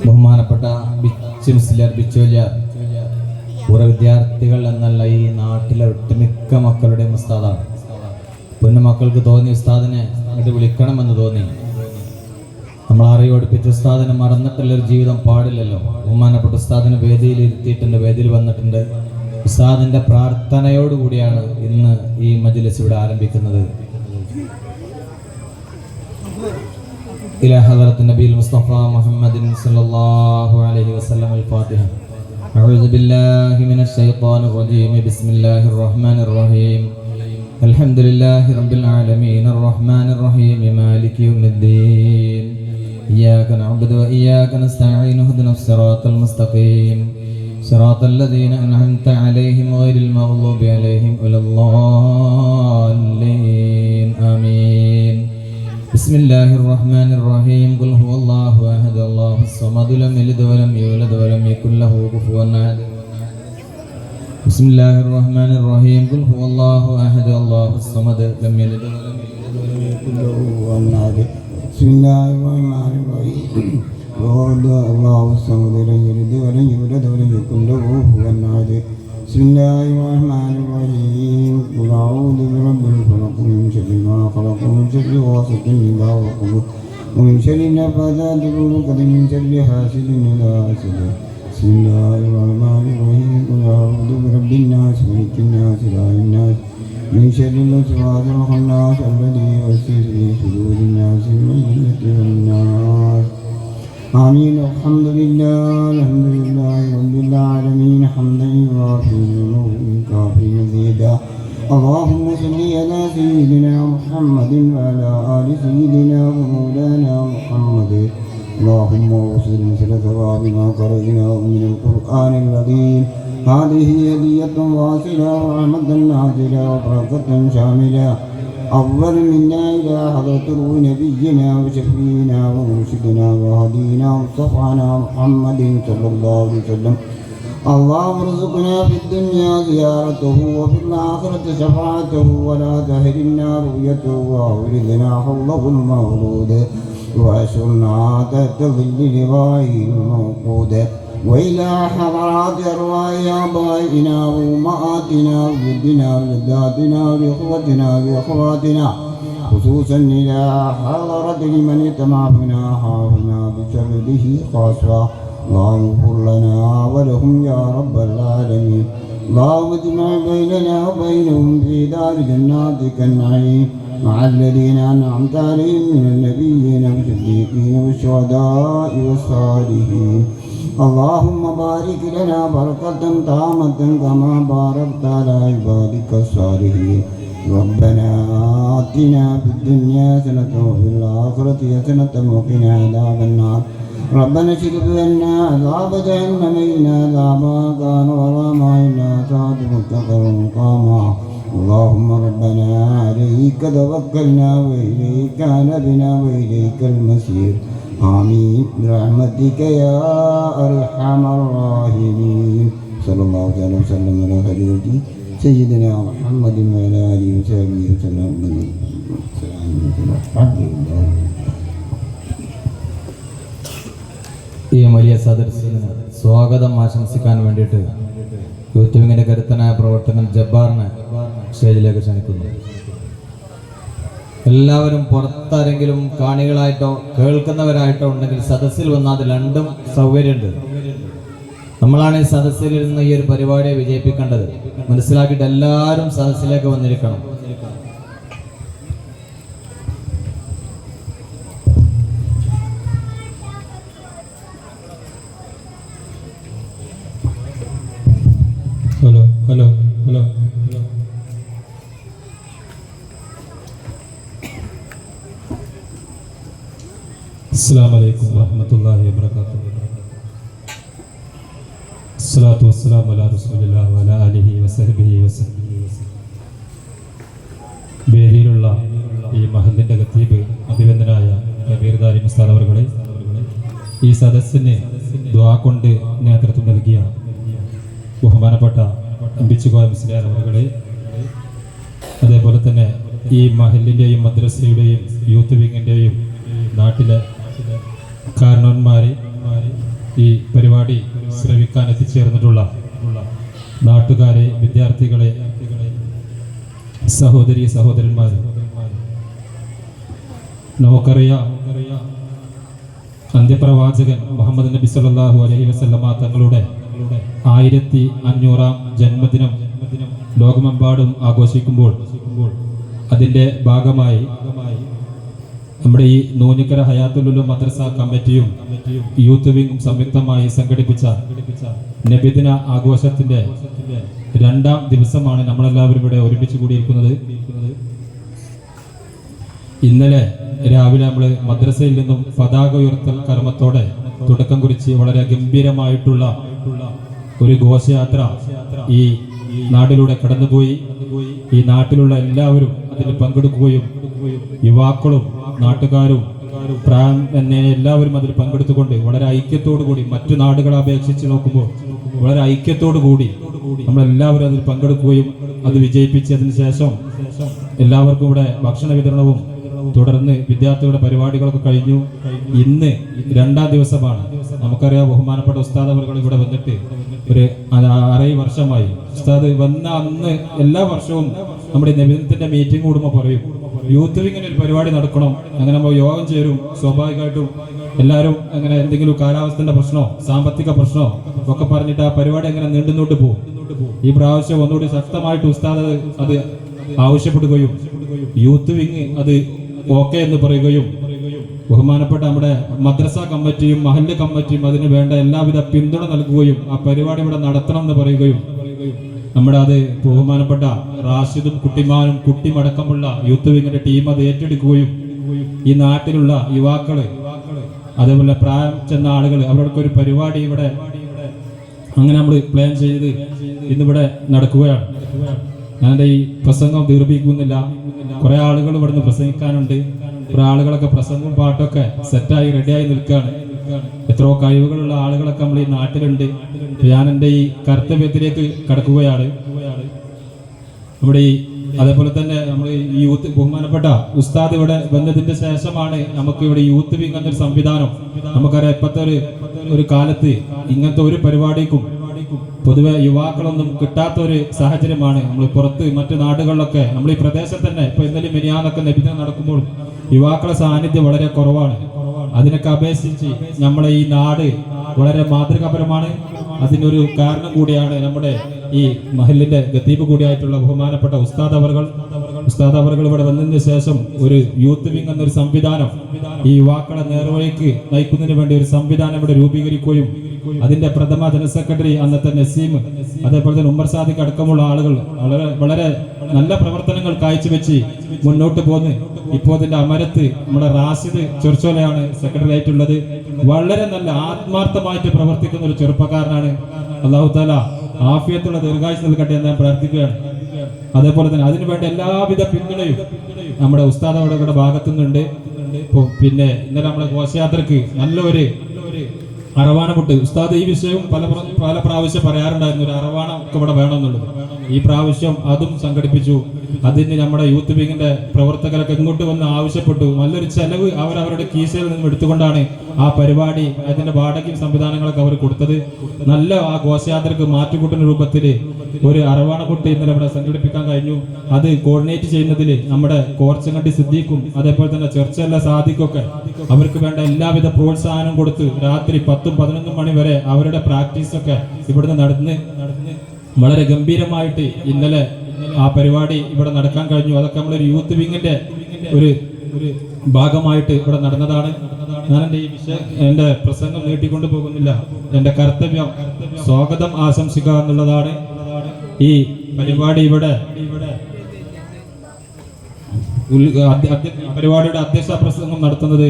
ബഹുമാനപ്പെട്ട ബിച്ചോലിയാർ പൂർവ്വ വിദ്യാർത്ഥികൾ എന്നല്ല ഈ നാട്ടിലെ ഒട്ടുമിക്ക മക്കളുടെയും ഉസ്താദാണ്. പൊന്നുമക്കൾക്ക് തോന്നി ഉസ്താദിനെ ഇങ്ങോട്ട് വിളിക്കണമെന്ന് തോന്നി. നമ്മൾ അറിവ് പഠിപ്പിച്ച ഉസ്താദിനെ മറന്നിട്ടുള്ളൊരു ജീവിതം പാടില്ലല്ലോ. ബഹുമാനപ്പെട്ട ഉസ്താദിനെ വേദിയിൽ ഇരുത്തിയിട്ടുണ്ട്, വേദിയിൽ വന്നിട്ടുണ്ട്. ഉസ്താദിന്റെ പ്രാർത്ഥനയോടുകൂടിയാണ് ഇന്ന് ഈ മജ്‌ലിസ് ഇവിടെ ആരംഭിക്കുന്നത്. إلى حضرة النبي المصطفى محمد صلى الله عليه وسلم الفاتحة. أعوذ بالله من الشيطان الرجيم. بسم الله الرحمن الرحيم. الحمد لله رب العالمين الرحمن الرحيم مالك يوم الدين. إياك نعبد وإياك نستعين اهدنا الصراط المستقيم صراط الذين أنعمت عليهم غير المغضوب عليهم ولا الضالين. آمين. بسم الله الرحمن الرحيم. قل هو الله أحد الله الصمد لم يلد ولم يولد ولم يكن له كفوا أحد. بسم الله الرحمن الرحيم. قل هو الله أحد الله الصمد لم يلد ولم يولد ولم يكن له كفوا أحد. بسم الله الرحمن الرحيم. قل هو الله الصمد لم يلد ولم يولد ولم يكن له كفوا أحد. بسم الله الرحمن الرحيم. قل أعوذ برب الفلق من شر ما خلق ومن شر غاسق إذا وقب ومن شر النفاثات في العقد من شر حاسد إذا حسد. بسم الله الرحمن الرحيم. قل أعوذ برب الناس ملك الناس إله الناس من شر الوسواس الخناس الذي يوسوس في صدور الناس من الجنة والناس. آمين. الحمد لله رب العالمين حمدا يوافي ويكافي مزيدا. اللهم صل على سيدنا محمد وعلى آل سيدنا ومولانا محمد. اللهم وصل مثل ثواب ما قرأناه من القرآن العظيم. هذه هدية واصلة ورحمة نازلة وبركة شاملة. أول منا إلى حضرة نبينا وشفينا ومرشدنا وهدينا مصطفانا محمد صلى الله عليه وسلم. اللهم ارزقنا في الدنيا زيارته وفي الآخرة شفاعته ولا تحرمنا رؤيته وأوردنا حوضه المولود وأشرنا تحت ظل لوائه الموقود وإلى حضرات أرواح آبائنا وأمهاتنا وجدنا وجداتنا وإخوتنا وأخواتنا خصوصا إلى حضرة لمن اجتمع بنا حافنا بشرده خاصة. اللهم اغفر لنا ولهم يا رب العالمين. اللهم اجمع بيننا وبينهم في دار جناتك النعيم مع الذين أنعمت عليهم من النبيين والصديقين والشهداء والصالحين. اللهم بارك لنا بركة تامة كما باركت على عبادك الصالحين. ربنا آتنا في الدنيا حسنة وفي الآخرة حسنة وقنا عذاب النار. ربنا اكشف عنا عذاب جهنم إن عذابها كان غراما إنها ساءت مستقرا مقاما. اللهم ربنا عليك توكلنا وإليك أنبنا وإليك المصير. آمين برحمتك يا أرحم الراحمين. صلى الله عليه وسلم على خليلته سيدنا محمد وعلى آله وصحبه وسلم. ഈ വലിയ സദസ്സിന് സ്വാഗതം ആശംസിക്കാൻ വേണ്ടിയിട്ട് യൂത്ത് വിങ്ങിന്റെ കരുത്തനായ പ്രവർത്തകൻ ജബ്ബാറിനെ സ്റ്റേജിലേക്ക് ക്ഷണിക്കുന്നു. എല്ലാവരും പുറത്താരെങ്കിലും കാണികളായിട്ടോ കേൾക്കുന്നവരായിട്ടോ ഉണ്ടെങ്കിൽ സദസ്സിൽ വന്നാൽ അത് രണ്ടും സൗകര്യമുണ്ട്. നമ്മളാണ് ഈ സദസ്സിലിരുന്ന് ഈ ഒരു പരിപാടിയെ വിജയിപ്പിക്കേണ്ടത്. മനസ്സിലാക്കിയിട്ട് എല്ലാവരും സദസ്സിലേക്ക് വന്നിരിക്കണം. Hello hello hello hello. അസ്സലാമു അലൈക്കും വറഹ്മത്തുള്ളാഹി വബറകാതുഹു. അസ്സലാത്തു വസ്സലാമു അലാ റസൂലില്ലാഹി വഅലാ ആലിഹി വസഹ്ബിഹി വസല്ലം. വേദിയിലുള്ള ഈ മഹല്ലിന്റെ ഖതീബ് അഭിവന്ദനായ കബീർ ദാരി ഉസ്താദ് അവറുകളെ, ഈ സദസ്സിന് ദുആ കൊണ്ട് നേതൃത്വം നൽകിയ ബഹുമാനപ്പെട്ട ബിച്ചുകോയ മുസ്ലിയാർ അവരുടെ, അതേപോലെ തന്നെ ഈ മഹലിൻ്റെയും മദ്രസയുടെയും യൂത്ത് വിങ്ങിൻ്റെയും നാട്ടിലെ കാരണവന്മാർ, ഈ പരിപാടി ശ്രവിക്കാൻ എത്തിച്ചേർന്നിട്ടുള്ള നാട്ടുകാരെ, വിദ്യാർത്ഥികളെ, സഹോദരി സഹോദരന്മാർ, നമുക്കറിയാം അന്ത്യപ്രവാചകൻ മുഹമ്മദ് നബി സല്ലല്ലാഹു അലൈഹി വസല്ലമ തങ്ങളുടെ 1500-ാം ജന്മദിനം ലോകമെമ്പാടും ആഘോഷിക്കുമ്പോൾ അതിൻ്റെ ഭാഗമായി നമ്മുടെ ഈ നൂനിക്കര ഹയാത്തുൽ ഉലൂം മദ്രസ കമ്മിറ്റിയും യൂത്ത് വിങ്ങും സംയുക്തമായി സംഘടിപ്പിച്ച നബിദിന ആഘോഷത്തിന്റെ 2ാം ദിവസമാണ് നമ്മളെല്ലാവരും ഇവിടെ ഒരുമിച്ച് കൂടിയിരിക്കുന്നത്. ഇന്നലെ രാവിലെ നമ്മൾ മദ്രസയിൽ നിന്നും പതാക ഉയർത്തൽ കർമ്മത്തോടെ തുടക്കം കുറിച്ച് വളരെ ഗംഭീരമായിട്ടുള്ള ഒരു ഘോഷയാത്ര ഈ നാട്ടിലൂടെ കടന്നുപോയി. ഈ നാട്ടിലുള്ള എല്ലാവരും അതിൽ പങ്കെടുക്കുകയും യുവാക്കളും നാട്ടുകാരും പ്രായം എന്നെ എല്ലാവരും അതിൽ പങ്കെടുത്തുകൊണ്ട് വളരെ ഐക്യത്തോടു കൂടി, മറ്റു നാടുകളെ അപേക്ഷിച്ച് നോക്കുമ്പോൾ വളരെ ഐക്യത്തോടു കൂടി നമ്മളെല്ലാവരും അതിൽ പങ്കെടുക്കുകയും അത് വിജയിപ്പിച്ചതിന് ശേഷം എല്ലാവർക്കും ഇവിടെ ഭക്ഷണ വിതരണവും തുടർന്ന് വിദ്യാർത്ഥികളുടെ പരിപാടികളൊക്കെ കഴിഞ്ഞു. ഇന്ന് 2ാം ദിവസമാണ്. നമുക്കറിയാം ബഹുമാനപ്പെട്ട ഉസ്താദ് അവർ ഇവിടെ വന്നിട്ട് ഒരു 6 വർഷമായി. ഉസ്താദ് വന്ന അന്ന് എല്ലാ വർഷവും നമ്മുടെ നബിദിനത്തിന്റെ മീറ്റിംഗ് കൂടുമ്പോൾ പറയും, യൂത്ത് വിങ്ങിന് ഒരു പരിപാടി നടക്കണം, അങ്ങനെ നമ്മൾ യോഗം ചേരും. സ്വാഭാവികമായിട്ടും എല്ലാവരും അങ്ങനെ എന്തെങ്കിലും കാലാവസ്ഥയുടെ പ്രശ്നമോ സാമ്പത്തിക പ്രശ്നമോ ഒക്കെ പറഞ്ഞിട്ട് ആ പരിപാടി അങ്ങനെ നീണ്ടുന്നോട്ട് പോകും. ഈ പ്രാവശ്യം ഒന്നുകൂടി ശക്തമായിട്ട് ഉസ്താദ് അത് ആവശ്യപ്പെടുകയും യൂത്ത് വിങ് അത് ഓക്കെ എന്ന് പറയുകയും ബഹുമാനപ്പെട്ട നമ്മുടെ മദ്രസ കമ്മിറ്റിയും മഹല്ല് കമ്മിറ്റിയും അതിന് വേണ്ട എല്ലാവിധ പിന്തുണ നൽകുകയും ആ പരിപാടി ഇവിടെ നടത്തണം എന്ന് പറയുകയും നമ്മുടെ അത് ബഹുമാനപ്പെട്ട റാഷിദും കുട്ടിമാനും കുട്ടിമടക്കമുള്ള യൂത്ത് വിങ്ങിന്റെ ടീം അത് ഏറ്റെടുക്കുകയും ഈ നാട്ടിലുള്ള യുവാക്കള് അതേപോലെ പ്രായം ചെന്ന ആളുകൾ അവർക്ക് ഒരു പരിപാടി ഇവിടെ അങ്ങനെ നമ്മൾ പ്ലാൻ ചെയ്ത് ഇന്നിവിടെ നടക്കുകയാണ്. ഞാനെൻ്റെ ഈ പ്രസംഗം ദീർഘിപ്പിക്കുന്നില്ല. കുറെ ആളുകൾ ഇവിടുന്ന് പ്രസംഗിക്കാനുണ്ട്. കുറെ ആളുകളൊക്കെ പ്രസംഗവും പാട്ടൊക്കെ സെറ്റായി റെഡിയായി നിൽക്കുകയാണ്. എത്രയോ കഴിവുകളുള്ള ആളുകളൊക്കെ നമ്മൾ ഈ നാട്ടിലുണ്ട്. ഞാൻ എൻ്റെ ഈ കർത്തവ്യത്തിലേക്ക് കടക്കുകയാണ്. നമ്മുടെ ഈ അതേപോലെ തന്നെ നമ്മൾ ഈ യൂത്ത് ബഹുമാനപ്പെട്ട ഉസ്താദ് ഇവിടെ വന്നതിന്റെ ശേഷമാണ് നമുക്ക് ഇവിടെ യൂത്ത് വിങ് എന്നൊരു സംവിധാനം. നമുക്കറിയാം ഇപ്പോഴത്തെ ഒരു കാലത്ത് ഇങ്ങനത്തെ ഒരു പരിപാടിക്കും പൊതുവെ യുവാക്കളൊന്നും കിട്ടാത്ത ഒരു സാഹചര്യമാണ്. നമ്മൾ പുറത്ത് മറ്റു നാടുകളിലൊക്കെ നമ്മൾ ഈ പ്രദേശത്ത് തന്നെ ഇപ്പൊ ഇന്നലെ മിനിയാന്നൊക്കെ നബിദിനം നടക്കുമ്പോൾ യുവാക്കളെ സാന്നിധ്യം വളരെ കുറവാണ്. അതിനൊക്കെ അപേക്ഷിച്ച് നമ്മളെ ഈ നാട് വളരെ മാതൃകാപരമാണ്. അതിനൊരു കാരണം കൂടിയാണ് നമ്മുടെ ഈ മഹലിന്റെ ഖതീബ് കൂടിയായിട്ടുള്ള ബഹുമാനപ്പെട്ട ഉസ്താദ് അവർകൾ ഇവിടെ വന്നതിന് ശേഷം ഒരു യൂത്ത് വിങ് എന്നൊരു സംവിധാനം ഈ യുവാക്കളെ നേർവഴിക്ക് നയിക്കുന്നതിന് വേണ്ടി ഒരു സംവിധാനം ഇവിടെ രൂപീകരിക്കുകയും അതിന്റെ പ്രഥമ ജനറൽ സെക്രട്ടറി അന്നത്തെ നസീം, അതേപോലെ തന്നെ ഉമർ സാദിഖ് അടക്കമുള്ള ആളുകൾ വളരെ നല്ല പ്രവർത്തനങ്ങൾ കാഴ്ചവെച്ച് മുന്നോട്ട് പോന്ന് ഇപ്പോൾ അതിന്റെ അമരത്ത് നമ്മുടെ റാഷിദ് ചെർച്ചോലയാണ് സെക്രട്ടറി ആയിട്ടുള്ളത്. വളരെ നല്ല ആത്മാർത്ഥമായിട്ട് പ്രവർത്തിക്കുന്ന ഒരു ചെറുപ്പക്കാരനാണ്. അല്ലാഹു തആല ആഫിയത്തുള്ള ദീർഘായുസ്സ് നൽകട്ടെ എന്ന് ഞാൻ പ്രാർത്ഥിക്കുകയാണ്. അതേപോലെ തന്നെ അതിനുവേണ്ട എല്ലാവിധ പിന്തുണയും നമ്മുടെ ഉസ്താദ് അവരുടെ ഭാഗത്തുനിന്നുണ്ട്. പിന്നെ ഇന്നലെ നമ്മുടെ ഘോഷയാത്രക്ക് നല്ലൊരു അറവാണമുട്ട് ഉസ്താദ് ഈ വിഷയവും പല പ്രാവശ്യം പറയാറുണ്ടായിരുന്നു. ഒരു അറവാണ ഒക്കെ ഇവിടെ വേണമെന്നുള്ളത്. ഈ പ്രാവശ്യം അതും സംഘടിപ്പിച്ചു. അതിന് നമ്മുടെ യൂത്ത് വിങ്ങിന്റെ പ്രവർത്തകരൊക്കെ ഇങ്ങോട്ട് വന്ന് ആവശ്യപ്പെട്ടു. നല്ലൊരു ചെലവ് അവരവരുടെ കീശയിൽ നിന്നും എടുത്തുകൊണ്ടാണ് ആ പരിപാടി അതിന്റെ വാടകയും സംവിധാനങ്ങളൊക്കെ അവർ കൊടുത്തത്. നല്ല ആ ഘോഷയാത്രക്ക് മാറ്റുകൂട്ടുന്ന രൂപത്തിൽ ഒരു അറവാണക്കുട്ടി ഇന്നലെ ഇവിടെ സംഘടിപ്പിക്കാൻ കഴിഞ്ഞു. അത് കോർഡിനേറ്റ് ചെയ്യുന്നതിൽ നമ്മുടെ കോർച്ചങ്ങണ്ടി സിദ്ദീഖും അതേപോലെ തന്നെ ചെർച്ചല്ല സാദിഖൊക്കെ അവർക്ക് വേണ്ട എല്ലാവിധ പ്രോത്സാഹനം കൊടുത്ത് രാത്രി 10-11 മണി വരെ അവരുടെ പ്രാക്ടീസൊക്കെ ഇവിടുന്ന് നടന്ന് വളരെ ഗംഭീരമായിട്ട് ഇന്നലെ ആ പരിപാടി ഇവിടെ നടക്കാൻ കഴിഞ്ഞു. അതൊക്കെ നമ്മളൊരു യൂത്ത് വിങ്ങിന്റെ ഒരു ഭാഗമായിട്ട് ഇവിടെ നടന്നതാണ്. ഞാൻ എൻ്റെ പ്രസംഗം നീട്ടിക്കൊണ്ടു പോകുന്നില്ല. എൻ്റെ കർത്തവ്യം സ്വാഗതം ആശംസിക്കുക എന്നുള്ളതാണ്. ഈ പരിപാടി ഇവിടെ പരിപാടിയുടെ അധ്യക്ഷ പ്രസംഗം നടത്തുന്നത്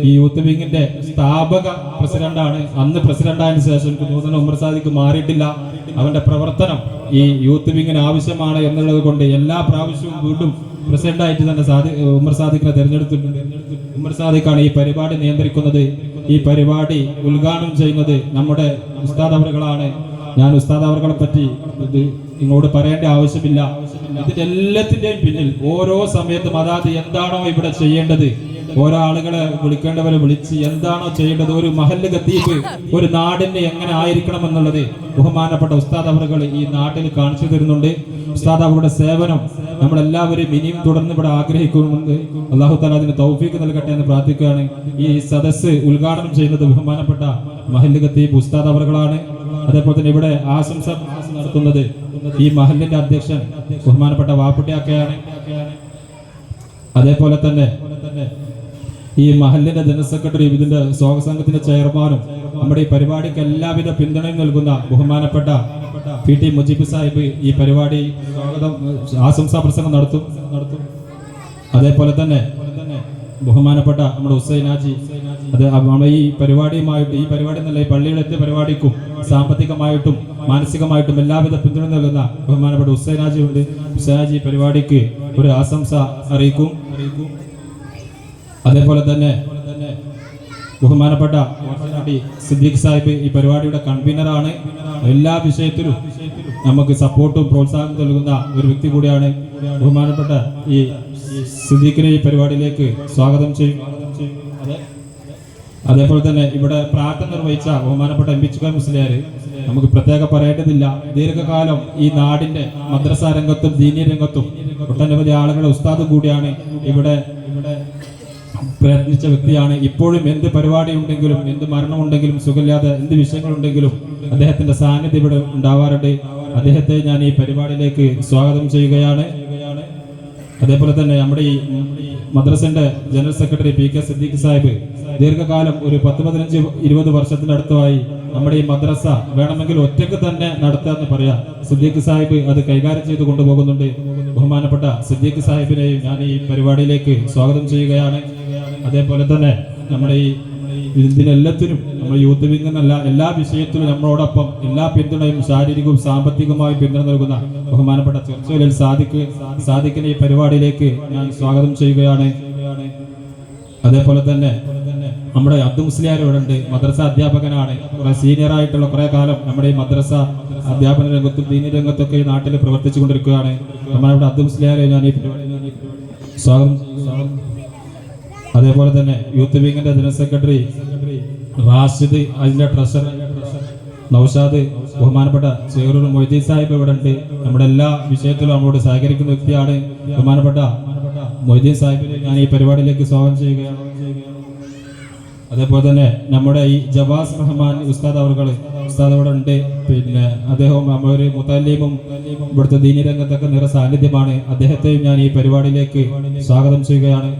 ഈ യൂത്ത് വിങ്ങിന്റെ സ്ഥാപക പ്രസിഡന്റാണ്. അന്ന് പ്രസിഡന്റായതിനു ശേഷം നൂതന ഉമർ സാദിഖ് മാറിയിട്ടില്ല. അവന്റെ പ്രവർത്തനം ഈ യൂത്ത് വിങ്ങിന് ആവശ്യമാണ് എന്നുള്ളത് കൊണ്ട് എല്ലാ പ്രാവശ്യവും വീണ്ടും പ്രസിഡന്റായിട്ട് തന്നെ ഉമർ സാദിഖിനെ തെരഞ്ഞെടുത്തിട്ടുണ്ട്. ഉമർ സാദിഖാണ് ഈ പരിപാടി നിയന്ത്രിക്കുന്നത്. ഈ പരിപാടി ഉദ്ഘാടനം ചെയ്യുന്നത് നമ്മുടെ ഉസ്താദ് അവറുകളാണ്. ഞാൻ ഉസ്താദ് അവറുകളെ പറ്റി നിങ്ങളോട് പറയേണ്ട ആവശ്യമില്ല. ഇതിന്റെ എല്ലാത്തിന്റെയും പിന്നിൽ ഓരോ സമയത്തും അതാത് എന്താണോ ഇവിടെ ചെയ്യേണ്ടത്, ഓരോ ആളുകളെ വിളിക്കേണ്ടവരെ വിളിച്ച് എന്താണോ ചെയ്യേണ്ടത്, ഒരു മഹല്ല് ഖത്തീബ് ഒരു നാടിന് എങ്ങനെ ആയിരിക്കണം എന്നുള്ളത് ബഹുമാനപ്പെട്ട ഉസ്താദ് അവറുകൾ ഈ നാട്ടിൽ കാണിച്ചു തരുന്നുണ്ട്. ഉസ്താദ് അവരുടെ സേവനം നമ്മളെല്ലാവരും ഇനിയും തുടർന്ന് ഇവിടെ ആഗ്രഹിക്കുന്നുണ്ട്. അല്ലാഹു തആല അതിന് തൗഫീഖ് നൽകട്ടെ എന്ന് പ്രാർത്ഥിക്കുകയാണ്. ഈ സദസ്സ് ഉദ്ഘാടനം ചെയ്യുന്നത് ബഹുമാനപ്പെട്ട മഹല്ല് ഖത്തീബ് ഉസ്താദ് അവറുകളാണ്. അതേപോലെ തന്നെ ഇവിടെ ആശംസ നടത്തുന്നത് ഈ മഹല്ലിന്റെ അധ്യക്ഷൻ ബഹുമാനപ്പെട്ട വാപ്പുട്ടിയാക്കയാണ്. അതേപോലെ തന്നെ ഈ മഹല്ലിന്റെ ജനറൽ സെക്രട്ടറിയും ഇതിന്റെ സ്വാഗത സംഘത്തിന്റെ ചെയർമാനും നമ്മുടെ ഈ പരിപാടിക്ക് എല്ലാവിധ പിന്തുണയും നൽകുന്ന ബഹുമാനപ്പെട്ട PT മുജീബ് സാഹിബ് ഈ പരിപാടി സ്വാഗതം ആശംസാ പ്രസംഗം നടത്തും. അതേപോലെ തന്നെ ബഹുമാനപ്പെട്ട നമ്മുടെ ഹുസൈനാജി, അത് നമ്മുടെ ഈ പരിപാടിയുമായിട്ട് ഈ പരിപാടി എന്നല്ല ഈ പള്ളിയിലെത്തിയ പരിപാടിക്കും സാമ്പത്തികമായിട്ടും മാനസികമായിട്ടും എല്ലാവിധ പിന്തുണ നൽകുന്ന ബഹുമാനപ്പെട്ട ഹുസൈനാജി ഉണ്ട്. ഹുസൈനാജി പരിപാടിക്ക് ഒരു ആശംസ അറിയിക്കും. അതേപോലെ തന്നെ ബഹുമാനപ്പെട്ട സിദ്ദീഖ് സാഹിബ് ഈ പരിപാടിയുടെ കൺവീനറാണ്. എല്ലാ വിഷയത്തിലും നമുക്ക് സപ്പോർട്ടും പ്രോത്സാഹനം നൽകുന്ന ഒരു വ്യക്തി കൂടിയാണ്. ബഹുമാനപ്പെട്ട ഈ സിദ്ദീഖിനെ ഈ പരിപാടിയിലേക്ക് സ്വാഗതം ചെയ്യും. അതേപോലെ തന്നെ ഇവിടെ പ്രാർത്ഥന നിർവഹിച്ച ബഹുമാനപ്പെട്ട MP മുസ്ലിയാർ നമുക്ക് പ്രത്യേകം പറയേണ്ടതില്ല. ദീർഘകാലം ഈ നാടിന്റെ മദ്രസ രംഗത്തും ദീനീ രംഗത്തും ഒട്ടനവധി ആളുകളുടെ ഉസ്താദ് കൂടിയാണ്. ഇവിടെ പ്രയത്നിച്ച വ്യക്തിയാണ്. ഇപ്പോഴും എന്ത് പരിപാടി ഉണ്ടെങ്കിലും, എന്ത് മരണമുണ്ടെങ്കിലും, സുഖമില്ലാതെ എന്ത് വിഷയങ്ങളുണ്ടെങ്കിലും അദ്ദേഹത്തിന്റെ സാന്നിധ്യം ഇവിടെ ഉണ്ടാവാറുണ്ട്. അദ്ദേഹത്തെ ഞാൻ ഈ പരിപാടിയിലേക്ക് സ്വാഗതം ചെയ്യുകയാണ്. അതേപോലെ തന്നെ നമ്മുടെ ഈ മദ്രസന്റെ general secretary PK Siddique Sahib ദീർഘകാലം ഒരു 10-15-20 വർഷത്തിനടുത്തായി നമ്മുടെ ഈ മദ്രസ വേണമെങ്കിൽ ഒറ്റയ്ക്ക് തന്നെ നടത്തുക എന്ന് പറയാം. സിദ്ദീഖ് സാഹിബ് അത് കൈകാര്യം ചെയ്ത് കൊണ്ടുപോകുന്നുണ്ട്. ബഹുമാനപ്പെട്ട സിദ്ദീഖ് സാഹിബിനെയും ഞാൻ ഈ പരിപാടിയിലേക്ക് സ്വാഗതം ചെയ്യുകയാണ്. അതേപോലെ തന്നെ നമ്മുടെ ഈ ഇതിനെല്ലാത്തിനും നമ്മൾ യൂത്ത് വിംഗ് എന്നല്ല, എല്ലാ വിഷയത്തിലും നമ്മളോടൊപ്പം എല്ലാ പിന്തുണയും ശാരീരികവും സാമ്പത്തികമായും പിന്തുണ നൽകുന്ന ബഹുമാനപ്പെട്ട ചെർച്ചോലിൽ സാദിഖിനെ ഈ പരിപാടിയിലേക്ക് ഞാൻ സ്വാഗതം ചെയ്യുകയാണ്. അതേപോലെ തന്നെ നമ്മുടെ അബ്ദു മുസ്ലിയാർ ഇവിടെ ഉണ്ട്. മദ്രസ അധ്യാപകനാണ്. കുറെ സീനിയർ ആയിട്ടുള്ള കുറെ കാലം നമ്മുടെ ഈ മദ്രസ അധ്യാപന രംഗത്തും ദീനി രംഗത്തൊക്കെ ഈ നാട്ടിൽ പ്രവർത്തിച്ചു കൊണ്ടിരിക്കുകയാണ്. നമ്മുടെ അബ്ദു മുസ്ലിയാരെ ഞാൻ ഈ പരിപാടി സ്വാഗതം. അതേപോലെ തന്നെ യൂത്ത് വിംഗിന്റെ ജനറൽ സെക്രട്ടറി റാഷിദ്, അതിന്റെ ട്രഷറർ നൗഷാദ്, ബഹുമാനപ്പെട്ട ചേറൂർ മൊയ്തീൻ സാഹിബ് ഇവിടെ ഉണ്ട്. നമ്മുടെ എല്ലാ വിഷയത്തിലും നമ്മളോട് സഹകരിക്കുന്ന വ്യക്തിയാണ്. ബഹുമാനപ്പെട്ട മൊയ്തീൻ സാഹിബിനെ ഞാൻ ഈ പരിപാടിയിലേക്ക് സ്വാഗതം ചെയ്യുകയാണ്. അതേപോലെ തന്നെ നമ്മുടെ ഈ ജവാസ് റഹ്മാൻ ഉസ്താദ് അവർകൾ ഉസ്താദ് അവിടെ ഉണ്ട്. പിന്നെ അദ്ദേഹം ഒരു മുത്തല്ലിമും ഇവിടുത്തെ ദീനി രംഗത്തൊക്കെ നിറ സാന്നിധ്യമാണ്. അദ്ദേഹത്തെയും ഞാൻ ഈ പരിപാടിയിലേക്ക് സ്വാഗതം ചെയ്യുകയാണ്.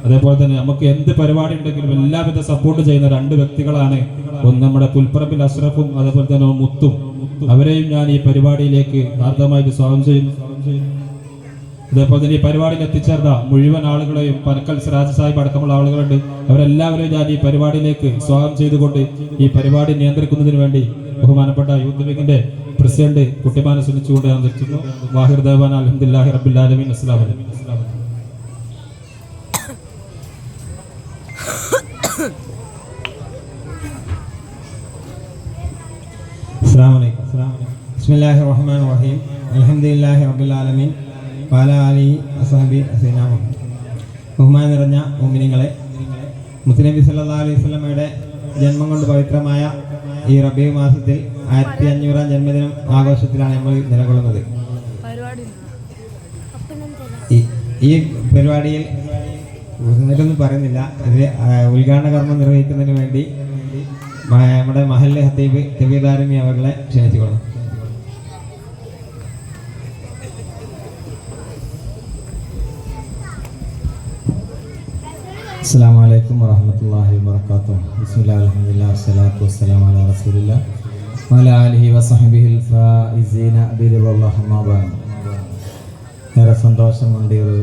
അതേപോലെ തന്നെ നമുക്ക് എന്ത് പരിപാടി ഉണ്ടെങ്കിലും എല്ലാവിധ സപ്പോർട്ട് ചെയ്യുന്ന രണ്ട് വ്യക്തികളാണ്. ഒന്ന് നമ്മുടെ പുൽപ്പറമ്പിൽ അഷ്റഫും അതേപോലെ തന്നെ മുത്തും. അവരെയും ഞാൻ ഈ പരിപാടിയിലേക്ക് ഹാർദമായിട്ട് സ്വാഗതം ചെയ്യുന്നു. അതേപോലെ തന്നെ ഈ പരിപാടിയിൽ എത്തിച്ചേർന്ന മുഴുവൻ ആളുകളെയും പനക്കൽ സിറാജ് സാഹിബ് അടക്കമുള്ള ആളുകളുണ്ട്. അവരെല്ലാവരെയും ഞാൻ ഈ പരിപാടിയിലേക്ക് സ്വാഗതം ചെയ്തുകൊണ്ട് ഈ പരിപാടി നിയന്ത്രിക്കുന്നതിന് വേണ്ടി ബഹുമാനപ്പെട്ട യൂത്ത് വിംഗിന്റെ പ്രസിഡന്റ് കുട്ടിമാനെ ശ്രമിച്ചുകൊണ്ട് ഞാൻ നിർത്തുന്നു. വാഹിർ ദേവാൻ അൽഹംദുലില്ലാഹി റബ്ബിൽ ആലമീൻ. അസ്സലാമു അലൈക്കും. അസ്സലാമലൈക്കും. ബിസ്മില്ലാഹിർ റഹ്മാനിർ റഹീം. അൽഹംദുലില്ലാഹി റബ്ബിൽ ആലമീൻ വഅലാ ആലിഹി വസഹബിഹി അസ്സലാമു. ബഹുമാനം നിറഞ്ഞ മുഅ്മിനീങ്ങളെ, മുത്തുനബി സല്ലല്ലാഹു അലൈഹി വസല്ലമയുടെ ജന്മം കൊണ്ട് പവിത്രമായ ഈ റബീഉ മാസത്തിൽ 1500-ാം ജന്മദിനം ആഘോഷത്തിലാണ് നമ്മൾ നിലകൊള്ളുന്നത്. ഈ പരിപാടിയിൽ ഒന്നും പറയുന്നില്ല. ഇതിൽ ഉദ്ഘാടന കർമ്മം നിർവഹിക്കുന്നതിന് വേണ്ടി നമ്മുടെ മഹല്ല് ഖത്തീബ് കബീർ ദാരിമി അവരെ ക്ഷണിച്ചുകൊള്ളുന്നു. അസ്സലാമു അലൈക്കും വറഹ്മത്തുള്ളാഹി വബറകാതുഹു. ബിസ്മില്ലാഹിർ റഹ്മാനിർ സ്വലാത്തു വസ്സലാമു അലാ റസൂലില്ലാഹി വഅലാ ആലിഹി വസഹ്ബിഹിൽ ഫായിസീന ബിറിദല്ലാഹി മാ ബഅദ്. ഏറെ സന്തോഷമുണ്ട് ഈ ഒരു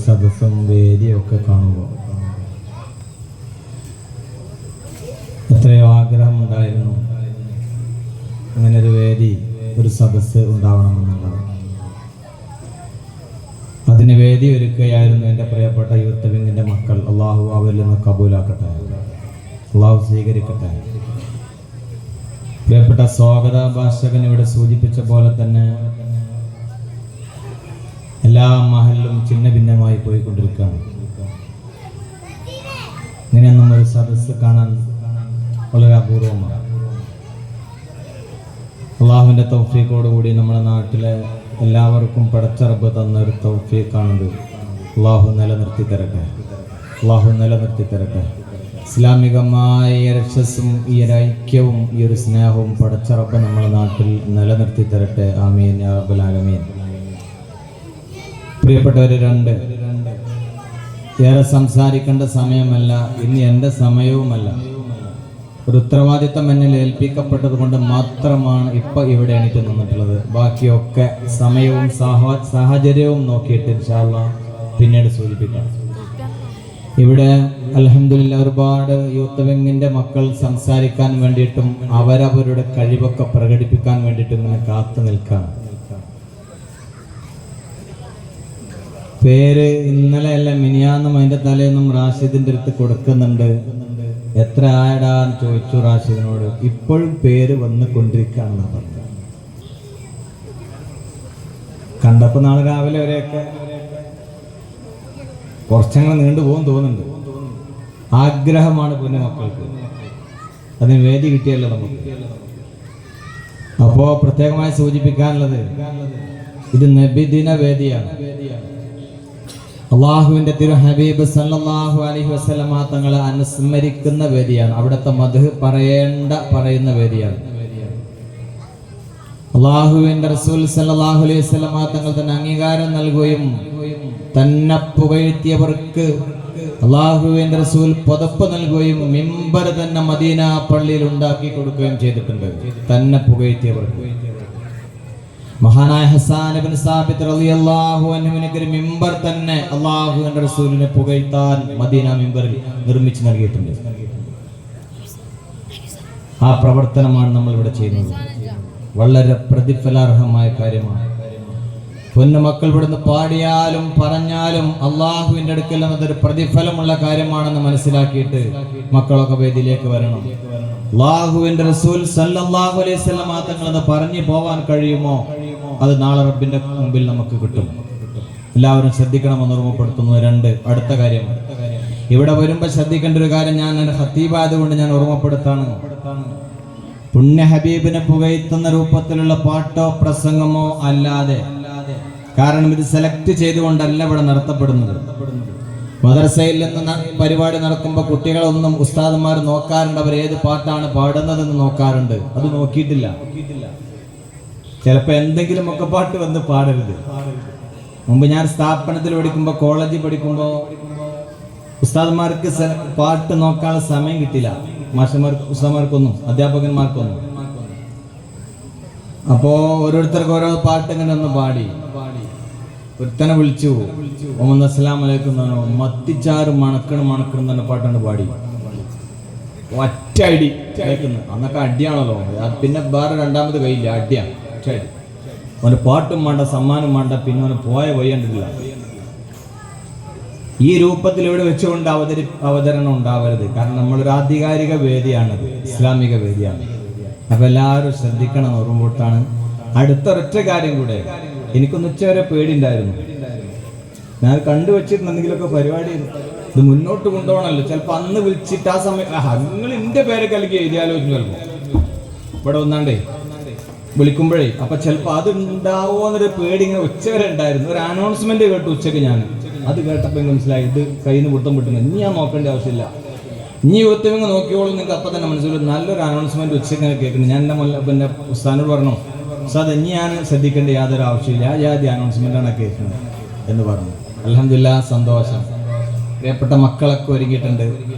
സദസ്സും വേദിയും ഒക്കെ കാണുമ്പോൾ. എത്രയോ ആഗ്രഹമുണ്ടായിരുന്നു അങ്ങനൊരു വേദി, ഒരു സദസ്സ് ഉണ്ടാവണമെന്നുള്ളത്. അതിന് വേദി ഒരുക്കുകയായിരുന്നു എൻ്റെ പ്രിയപ്പെട്ട യൂത്ത് വിംഗിൻ്റെ മക്കൾ. അള്ളാഹു അവരിൽ നിന്ന് കബൂലാക്കട്ടെ, അള്ളാഹു സ്വീകരിക്കട്ടെ. പ്രിയപ്പെട്ട സ്വാഗത ഭാഷകൻ ഇവിടെ സൂചിപ്പിച്ച പോലെ തന്നെ എല്ലാ മഹലിലും ചിന്ന ഭിന്നമായി പോയിക്കൊണ്ടിരിക്കുകയാണ്. ഇങ്ങനെയൊന്നും ഒരു സദസ്സ് കാണാൻ വളരെ അപൂർവമാണ്. അള്ളാഹുവിൻ്റെ തൗഫീഖോടുകൂടി നമ്മുടെ നാട്ടിലെ എല്ലാവർക്കും പടച്ച റബ്ബ് തന്ന ഒരു തൗഫീഖാണത്. അള്ളാഹു നിലനിർത്തി തരട്ടെ, അള്ളാഹു നിലനിർത്തി തരട്ടെ. ഇസ്ലാമികമായ ഈ രക്ഷസും ഈ ഒരു ഐക്യവും ഈ ഒരു സ്നേഹവും പടച്ച റബ്ബ് നമ്മുടെ നാട്ടിൽ നിലനിർത്തി തരട്ടെ. ആമീൻ യാ റബ്ബൽ ആലമീൻ. പ്രിയപ്പെട്ടവർ, ഏറെ സംസാരിക്കേണ്ട സമയമല്ല, ഇനി എൻ്റെ സമയവുമല്ല. ഒരു ഉത്തരവാദിത്തം എന്നിൽ ഏൽപ്പിക്കപ്പെട്ടത് കൊണ്ട് മാത്രമാണ് ഇപ്പം ഇവിടെ എനിക്ക് നിന്നിട്ടുള്ളത്. ബാക്കിയൊക്കെ സമയവും സാഹചര്യവും നോക്കിയിട്ട് ഇൻഷാ അല്ലാഹ് പിന്നീട് സൂചിപ്പിക്കാം. ഇവിടെ അൽഹംദുലില്ലാ ഒരുപാട് യൂത്ത് വിങ്ങിൻ്റെ മക്കൾ സംസാരിക്കാൻ വേണ്ടിയിട്ടും അവരവരുടെ കഴിവൊക്കെ പ്രകടിപ്പിക്കാൻ വേണ്ടിയിട്ടും ഇങ്ങനെ കാത്തു നിൽക്കുകയാണ്. പേര് ഇന്നലെ അല്ല മിനിയാന്നും അതിൻ്റെ തലേന്നും റാഷിദിൻ്റെ അടുത്ത് കൊടുക്കുന്നുണ്ട്. എത്ര ആയടാന്ന് ചോദിച്ചു റാഷിദിനോട്. ഇപ്പോഴും പേര് വന്ന് കൊണ്ടിരിക്കുകയാണെന്നാണ് പറഞ്ഞത്. കണ്ടപ്പോൾ നാളെ രാവിലെ വരെയൊക്കെ കുറച്ചങ്ങനെ നീണ്ടുപോകും തോന്നുന്നുണ്ട്. ആഗ്രഹമാണ് പൊന്നു മക്കൾക്ക്, അതിന് വേദി കിട്ടിയല്ലോ നമുക്ക്. അപ്പോൾ പ്രത്യേകമായി സൂചിപ്പിക്കാനുള്ളത്, ഇത് നബിദിന വേദിയാണ്. അള്ളാഹുവിന്റെ തിരു ഹബീബ് സല്ലല്ലാഹു അലൈഹി വസല്ലമ തങ്ങളെ അനുസ്മരിക്കുന്ന വേദിയാണ്. അവിടുത്തെ മദ്ഹ് പറയുന്ന വേദിയാണ്. അള്ളാഹുവിന്റെ റസൂൽ സല്ലല്ലാഹു അലൈഹി വസല്ലമ തങ്ങൾ തന്നെ അംഗീകാരം നൽകുകയും തന്നെ പുകഴ്ത്തിയവർക്ക് അള്ളാഹുവിന്റെ റസൂൽ പുതപ്പ് നൽകുകയും മിമ്പർ തന്നെ മദീന പള്ളിയിൽ ഉണ്ടാക്കി കൊടുക്കുകയും ചെയ്തിട്ടുണ്ട്. തന്നെ പുകഴ്ത്തിയവർക്ക് മഹാനായ ഹസ്സാൻ ഇബ്നു സാബിത്ത് റളിയല്ലാഹു അൻഹുവിനെ ഒരു മിമ്പർ തന്നെ അല്ലാഹുവിന്റെ റസൂലിനെ പുകഴ്ത്താൻ മദീന മിമ്പറിൽ നിർമ്മിച്ചു നൽകിയിട്ടുണ്ട്. ആ പ്രവർത്തനമാണ് നമ്മൾ ഇവിടെ ചെയ്യുന്നത്. വളരെ പ്രതിഫലാർഹമായ കാര്യമാണ്. പൊന്നു മക്കൾ ഇവിടുന്ന് പാടിയാലും പറഞ്ഞാലും അള്ളാഹുവിന്റെ അടുക്കൽ അതൊരു പ്രതിഫലമുള്ള കാര്യമാണെന്ന് മനസ്സിലാക്കിയിട്ട് മക്കളൊക്കെ വേദിയിലേക്ക് വരണം. അല്ലാഹുവിന്റെ റസൂൽ സല്ലല്ലാഹു അലൈഹി വസല്ലം തങ്ങളത് പറഞ്ഞു പോവാൻ കഴിയുമോ, അത് നാളെ റബ്ബിന്റെ മുമ്പിൽ നമുക്ക് കിട്ടും. എല്ലാവരും ശ്രദ്ധിക്കണമെന്ന് ഓർമ്മപ്പെടുത്തുന്നു. അടുത്ത കാര്യം, ഇവിടെ വരുമ്പോൾ ശ്രദ്ധിക്കേണ്ട ഒരു കാര്യം, ഞാൻ എൻ്റെ ഖത്തീബായതുകൊണ്ട് ഞാൻ ഓർമ്മപ്പെടുത്താണ്. പുണ്യ ഹബീബിനെ പുകഴ്ത്തുന്ന രൂപത്തിലുള്ള പാട്ടോ പ്രസംഗമോ അല്ലാതെ, കാരണം ഇത് സെലക്ട് ചെയ്തുകൊണ്ടല്ല ഇവിടെ നടത്തപ്പെടുന്നത്. മദ്രസയിൽ നിന്ന് പരിപാടി നടക്കുമ്പോൾ കുട്ടികളൊന്നും ഉസ്താദന്മാർ നോക്കാറുണ്ട്, അവർ ഏത് പാട്ടാണ് പാടുന്നതെന്ന് നോക്കാറുണ്ട്. അത് നോക്കിയിട്ടില്ല. ചിലപ്പോൾ എന്തെങ്കിലുമൊക്കെ പാട്ട് വന്ന് പാടരുത്. മുമ്പ് ഞാൻ സ്ഥാപനത്തിൽ പഠിക്കുമ്പോൾ, കോളേജിൽ പഠിക്കുമ്പോൾ ഉസ്താദന്മാർക്ക് പാട്ട് നോക്കാനുള്ള സമയം കിട്ടില്ല. ഉസ്താദന്മാർക്കൊന്നും അധ്യാപകന്മാർക്കൊന്നും. അപ്പോൾ ഓരോരുത്തർക്ക് ഓരോ പാട്ട് ഇങ്ങനെ ഒന്ന് പാടി ഒരുത്തനെ വിളിച്ചു, മുഹമ്മദ് അസ്സലാമു അലൈക്കും എന്നാണോ, മത്തിച്ചാറ് മണക്കണം തന്നെ പാട്ടാണ് പാടി. ഒറ്റ അടി കേൾക്കുന്നത്. അന്നൊക്കെ അടിയാണല്ലോ, പിന്നെ വേറെ രണ്ടാമത് കയ്യില്ല, അടിയാണ്. അവന് പാട്ടും വേണ്ട, സമ്മാനം വേണ്ട, പിന്നെ അവന് പോയ വയ്യണ്ടില്ല. ഈ രൂപത്തിൽ ഇവിടെ വെച്ചുകൊണ്ട് അവതരണം ഉണ്ടാവരുത്. കാരണം നമ്മളൊരു ആധികാരിക വേദിയാണത്, ഇസ്ലാമിക വേദിയാണ്. അപ്പൊ എല്ലാവരും ശ്രദ്ധിക്കണം. ഓർമ്മൂട്ടാണ്. അടുത്തൊരൊറ്റ കാര്യം കൂടെ, എനിക്കൊന്ന് ഉച്ചവരെ പേടിയുണ്ടായിരുന്നു. ഞാൻ കണ്ടുവച്ചിട്ടുണ്ടെങ്കിലൊക്കെ പരിപാടി ഇത് മുന്നോട്ട് കൊണ്ടുപോകണമല്ലോ. ചിലപ്പോൾ അന്ന് വിളിച്ചിട്ട് ആ സമയം നിങ്ങൾ എൻ്റെ പേരൊക്കെ അല്ലെങ്കിൽ എഴുതിയാലോചിച്ചു. ചിലപ്പോൾ ഇവിടെ വന്നാണ്ടേ വിളിക്കുമ്പോഴേ അപ്പൊ ചിലപ്പോൾ അത് ഉണ്ടാവുമോ എന്നൊരു പേടി ഇങ്ങനെ ഉച്ചവരെ ഉണ്ടായിരുന്നു. ഒരു അനൗൺസ്മെന്റ് കേട്ടു ഉച്ചക്ക്. ഞാൻ അത് കേട്ടപ്പോൾ മനസ്സിലായി ഇത് കയ്യിൽ നിന്ന് വൃത്തം പെട്ടുന്നത്. ഇനി ഞാൻ നോക്കേണ്ട ആവശ്യമില്ല, ഇനി യുവത്വങ്ങൾ നോക്കിയോളും. നിങ്ങൾക്ക് അപ്പം തന്നെ മനസ്സിലായി നല്ലൊരു അനൗൺസ്മെന്റ് ഉച്ചക്ക് ഇങ്ങനെ കേൾക്കുന്നു. ഞാൻ എൻ്റെ പിന്നെ ഉസ്താദിനോട് പറഞ്ഞു, ഉസ്താദ് ഇനി ഞാൻ ശ്രദ്ധിക്കേണ്ട യാതൊരു ആവശ്യമില്ല, യാതൊരു അനൗൺസ്മെന്റാണ് കേൾക്കുന്നത് എന്ന് പറഞ്ഞു. അൽഹംദുലില്ലാഹ്, സന്തോഷം. പ്രിയപ്പെട്ട മക്കളൊക്കെ ഒരുങ്ങിയിട്ടുണ്ട്.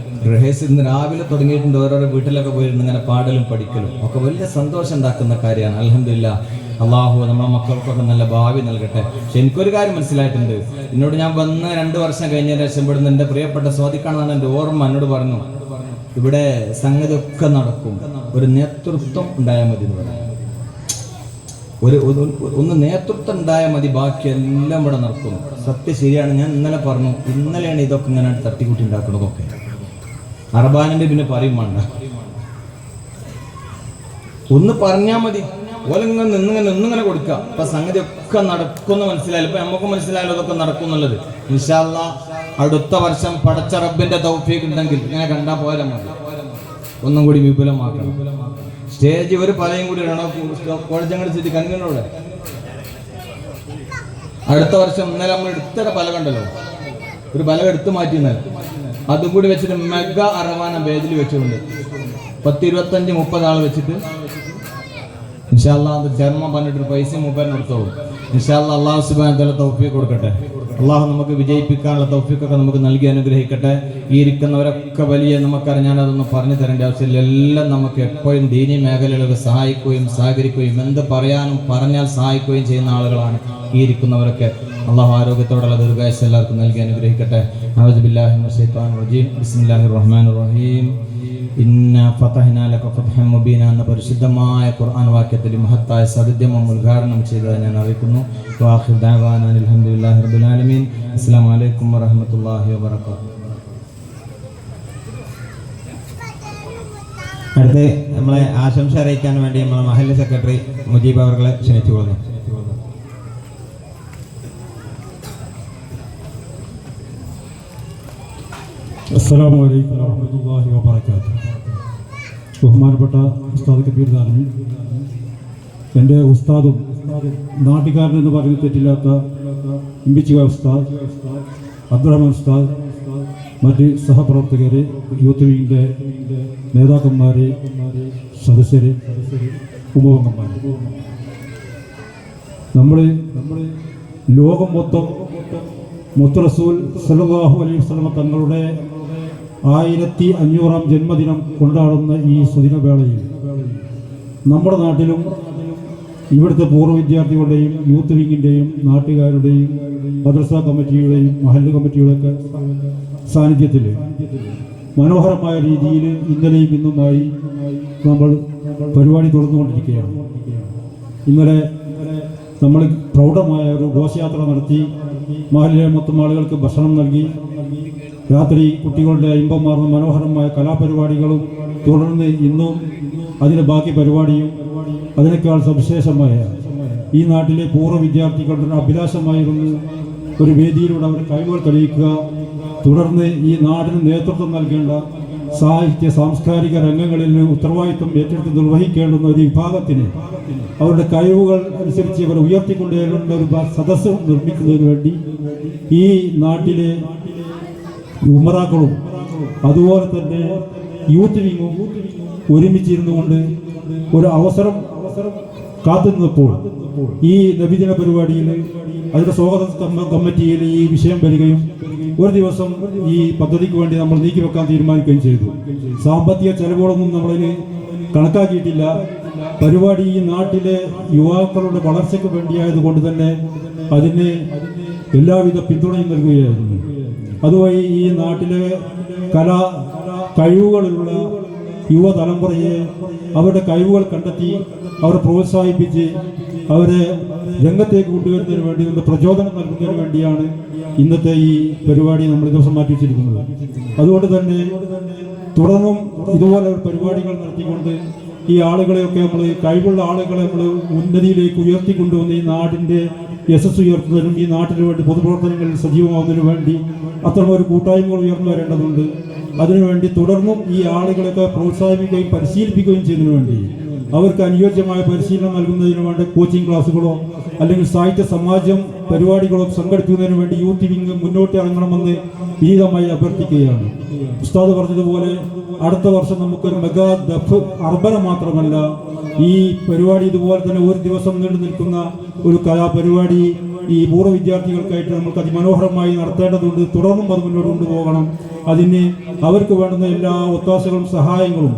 റിഹേഴ്സൽ ഇന്ന് രാവിലെ തുടങ്ങിയിട്ടുണ്ട്. ഓരോരോ വീട്ടിലൊക്കെ പോയിരുന്നു ഇങ്ങനെ പാടലും പഠിക്കലും ഒക്കെ വലിയ സന്തോഷം ഉണ്ടാക്കുന്ന കാര്യമാണ്. അൽഹംദുലില്ലാഹ്, അള്ളാഹു നമ്മളെ മക്കൾക്കൊക്കെ നല്ല ഭാവി നൽകട്ടെ. പക്ഷെ എനിക്കൊരു കാര്യം മനസ്സിലായിട്ടുണ്ട്. എന്നോട് ഞാൻ വന്ന് 2 വർഷം കഴിഞ്ഞ ശേഷം ഇവിടുന്ന് എൻ്റെ പ്രിയപ്പെട്ട സ്വാദിക്കാണെന്നാണ് എൻ്റെ ഓർമ്മ. എന്നോട് പറഞ്ഞു, ഇവിടെ സംഗതി ഒക്കെ നടക്കും, ഒരു നേതൃത്വം ഉണ്ടായാൽ മതി എന്ന് പറഞ്ഞു. ഒന്ന് നേതൃത്വം ഉണ്ടായാൽ മതി, ബാക്കി എല്ലാം ഇവിടെ നടക്കും. സത്യം ശരിയാണ്. ഞാൻ ഇന്നലെ പറഞ്ഞു, ഇന്നലെയാണ് ഇതൊക്കെ ഇങ്ങനെ തട്ടിക്കൂട്ടി ഉണ്ടാക്കുന്നതൊക്കെ. അർബാനിന്റെ പിന്നെ പറയും വേണ്ട. ഒന്ന് പറഞ്ഞാൽ മതി. ഓലിങ്ങനെ നിന്നിങ്ങനെ കൊടുക്കുക. അപ്പൊ സംഗതി ഒക്കെ നടക്കുമെന്ന് മനസ്സിലായാലും ഇപ്പൊ നമുക്ക് മനസ്സിലായാലും അതൊക്കെ നടക്കും എന്നുള്ളത്. ഇൻഷാ അല്ലാഹ് അടുത്ത വർഷം പടച്ച റബ്ബിന്റെ തൗഫീഖ് ഉണ്ടെങ്കിൽ ഇങ്ങനെ കണ്ടാൽ പോലെ മതി, ഒന്നും കൂടി വിപുലമാക്കണം. സ്റ്റേജ് ഒരു പലയും കൂടി ഇടണോ? കോഴച്ചങ്ങടി സിറ്റി കണ്ണിനോടെ അടുത്ത വർഷം ഇന്നലെ നമ്മൾ എടുത്തിട പല കണ്ടല്ലോ, ഒരു പല എടുത്ത് മാറ്റി ഇന്നലെ, അതും കൂടി വെച്ചിട്ട് മെഗാ അറവാന പേജിൽ വെച്ചിട്ടുണ്ട്. 10-25-30 ആൾ വെച്ചിട്ട് ഇൻഷാ അല്ലാഹ് അത് ജന്മം പറഞ്ഞിട്ട് പൈസ മൂപ്പേനെ എടുത്തോളൂ. ഇൻഷാ അല്ലാഹ് അല്ലാഹു സുബ്ഹാനഹു വ തആല തൗഫീഖ് കൊടുക്കട്ടെ. അള്ളാഹു നമുക്ക് വിജയിപ്പിക്കാനുള്ള തൗഫീഖൊക്കെ നമുക്ക് നൽകി അനുഗ്രഹിക്കട്ടെ. ഈ ഇരിക്കുന്നവരൊക്കെ വലിയ നമുക്കറിയാം, ഞാനതൊന്നും പറഞ്ഞു തരേണ്ട ആവശ്യമില്ല. എല്ലാം നമുക്ക് എപ്പോഴും ദീനി മേഖലകളൊക്കെ സഹായിക്കുകയും സഹകരിക്കുകയും എന്ത് പറയാനും പറഞ്ഞാൽ സഹായിക്കുകയും ചെയ്യുന്ന ആളുകളാണ് ഈ ഇരിക്കുന്നവരൊക്കെ. അള്ളാഹു ആരോഗ്യത്തോടുള്ള ദീർഘായുസ്സ് എല്ലാവർക്കും നൽകി അനുഗ്രഹിക്കട്ടെ. അഊദു ബില്ലാഹി മിനശ് ശൈത്വാനിർ റജീം. ബിസ്മില്ലാഹിർ റഹ്മാനിർ റഹീം. ഇന്നാ ഫതഹ്നാ ലക ഫത്ഹൻ മുബീന എന്ന പരിശുദ്ധമായ ഖുർആൻ വാക്യത്തിൽ മഹത്തായ സദ്യമം ഉദ്ഘാടനം ചെയ്തത് ഞാൻ അറിയിക്കുന്നു. വആഖിറു ദഅവാനാ അൽഹംദുലില്ലാഹി റബ്ബിൽ ആലമീൻ. അസ്സലാമു അലൈക്കും വറഹ്മത്തുള്ളാഹി വബറകാതുഹു. അടുത്ത് നമ്മളെ ആശംസ അറിയിക്കാൻ വേണ്ടി നമ്മളെ മഹല്ല് സെക്രട്ടറി മുജീബ് അവർകളെ ക്ഷണിച്ചു കൊള്ളുന്നു. അസ്സലാമു അലൈക്കും വറഹ്മത്തുള്ളാഹി വബറകാതുഹു. ബഹുമാനപ്പെട്ട ഉസ്താദ് കബീർ ദാനമി, എൻ്റെ ഉസ്താദും നാട്ടുകാരൻ എന്ന് പറയുന്നത് തെറ്റില്ലാത്ത ഇമ്പിച്ചിക ഉസ്താദ്, അബ്ദുറഹ്മാൻ ഉസ്താദ്, മറ്റ് സഹപ്രവർത്തകര്, യൂത്ത് വിങ്ങിൻ്റെ നേതാക്കന്മാര്, സദസ്യര്, ഉപഭംഗന്മാര്, നമ്മൾ ലോകം മൊത്തം മുത്ത് റസൂൽ സല്ലല്ലാഹു അലൈഹി വസല്ലം തങ്ങളുടെ 1500-ാം ജന്മദിനം കൊണ്ടാടുന്ന ഈ സുദിനവേളയിൽ നമ്മുടെ നാട്ടിലും ഇവിടുത്തെ പൂർവ്വ വിദ്യാർത്ഥികളുടെയും യൂത്ത് വിങ്ങിൻ്റെയും നാട്ടുകാരുടെയും മദ്രസ കമ്മിറ്റിയുടെയും മഹല്ല് കമ്മിറ്റിയുടെയൊക്കെ സാന്നിധ്യത്തിൽ മനോഹരമായ രീതിയിൽ ഇന്നലെയും ഇന്നുമായി നമ്മൾ പരിപാടി തുടർന്നുകൊണ്ടിരിക്കുകയാണ്. ഇന്നലെ നമ്മൾ പ്രൗഢമായ ഒരു ഘോഷയാത്ര നടത്തി മഹല്ലിലെ മൊത്തം ആളുകൾക്ക് ഭക്ഷണം നൽകി. രാത്രി കുട്ടികളുടെ ഇമ്പമാർന്ന മനോഹരമായ കലാപരിപാടികളും തുടർന്ന് ഇന്നും അതിന് ബാക്കി പരിപാടിയും അതിനേക്കാൾ സവിശേഷമായ ഈ നാട്ടിലെ പൂർവ്വ വിദ്യാർത്ഥികളുടെ അഭിലാഷമായിരുന്നു ഒരു വേദിയിലൂടെ അവർ കഴിവുകൾ തെളിയിക്കുക. തുടർന്ന് ഈ നാടിന് നേതൃത്വം നൽകേണ്ട സാഹിത്യ സാംസ്കാരിക രംഗങ്ങളിൽ ഉത്തരവാദിത്വം ഏറ്റെടുത്ത് നിർവഹിക്കേണ്ടുന്ന ഒരു വിഭാഗത്തിന് അവരുടെ കഴിവുകൾ അനുസരിച്ച് അവരെ ഉയർത്തിക്കൊണ്ടുവരേണ്ട ഒരു സദസ്സ് നിർമ്മിക്കുന്നതിന് വേണ്ടി ഈ നാട്ടിലെ ഉമറാക്കളും അതുപോലെ തന്നെ യൂത്ത് വിങ്ങും ഒരുമിച്ചിരുന്നു കൊണ്ട് ഒരു അവസരം കാത്തുനിന്നപ്പോൾ ഈ നബിദിന പരിപാടിയിൽ അതിൻ്റെ സ്വാഗത കമ്മിറ്റിയിൽ ഈ വിഷയം വരികയും ഒരു ദിവസം ഈ പദ്ധതിക്ക് വേണ്ടി നമ്മൾ നീക്കിവെക്കാൻ തീരുമാനിക്കുകയും ചെയ്തു. സാമ്പത്തിക ചെലവുകളൊന്നും നമ്മളതിന് കണക്കാക്കിയിട്ടില്ല. പരിപാടി ഈ നാട്ടിലെ യുവാക്കളുടെ വളർച്ചയ്ക്ക് വേണ്ടിയായതുകൊണ്ട് തന്നെ അതിന് എല്ലാവിധ പിന്തുണയും നൽകുകയായിരുന്നു. അതുവഴി ഈ നാട്ടിലെ കഴിവുകളുള്ള യുവതലമുറയെ അവരുടെ കഴിവുകൾ കണ്ടെത്തി അവരെ പ്രോത്സാഹിപ്പിച്ച് അവരെ രംഗത്തേക്ക് കൊണ്ടുവരുന്നതിന് വേണ്ടി നമ്മുടെ പ്രചോദനം നൽകുന്നതിന് വേണ്ടിയാണ് ഇന്നത്തെ ഈ പരിപാടി നമ്മൾ ദിവസം മാറ്റി വെച്ചിരിക്കുന്നത്. അതുകൊണ്ട് തന്നെ തുടർന്നും ഇതുപോലെ പരിപാടികൾ നടത്തിക്കൊണ്ട് ഈ ആളുകളെയൊക്കെ നമ്മൾ കഴിവുള്ള ആളുകളെ നമ്മൾ ഉന്നതിയിലേക്ക് ഉയർത്തിക്കൊണ്ടുവന്ന് ഈ നാടിൻ്റെ യശസ് ഉയർത്തുന്നതിനും ഈ നാട്ടിന് വേണ്ടി പൊതുപ്രവർത്തനങ്ങളിൽ സജീവമാവുന്നതിനു വേണ്ടി അത്തരമൊരു കൂട്ടായ്മകൾ ഉയർന്നു വരേണ്ടതുണ്ട്. അതിനുവേണ്ടി തുടർന്നും ഈ ആളുകളെയൊക്കെ പ്രോത്സാഹിപ്പിക്കുകയും പരിശീലിപ്പിക്കുകയും ചെയ്യുന്നതിനു വേണ്ടി അവർക്ക് അനുയോജ്യമായ പരിശീലനം നൽകുന്നതിന് വേണ്ട കോച്ചിങ് ക്ലാസ്സുകളോ അല്ലെങ്കിൽ സാഹിത്യ സമാജം പരിപാടികളോ സംഘടിപ്പിക്കുന്നതിന് വേണ്ടി യൂത്ത് വിങ് മുന്നോട്ട് ഇറങ്ങണമെന്ന് വിനീതമായി അഭ്യർത്ഥിക്കുകയാണ്. ഉസ്താദ് പറഞ്ഞതുപോലെ അടുത്ത വർഷം നമുക്കൊരു മെഗാ ദഫ് അർബന മാത്രമല്ല, ഈ പരിപാടി ഇതുപോലെ തന്നെ ഒരു ദിവസം നീണ്ടു നിൽക്കുന്ന ഒരു കലാപരിപാടി ഈ പൂർവ്വ വിദ്യാർത്ഥികൾക്കായിട്ട് നമുക്ക് അതിമനോഹരമായി നടത്തേണ്ടതുണ്ട്. തുടർന്നും അത് മുന്നോട്ട് കൊണ്ടുപോകണം. അതിന് അവർക്ക് വേണ്ടുന്ന എല്ലാ ഒത്താശകളും സഹായങ്ങളും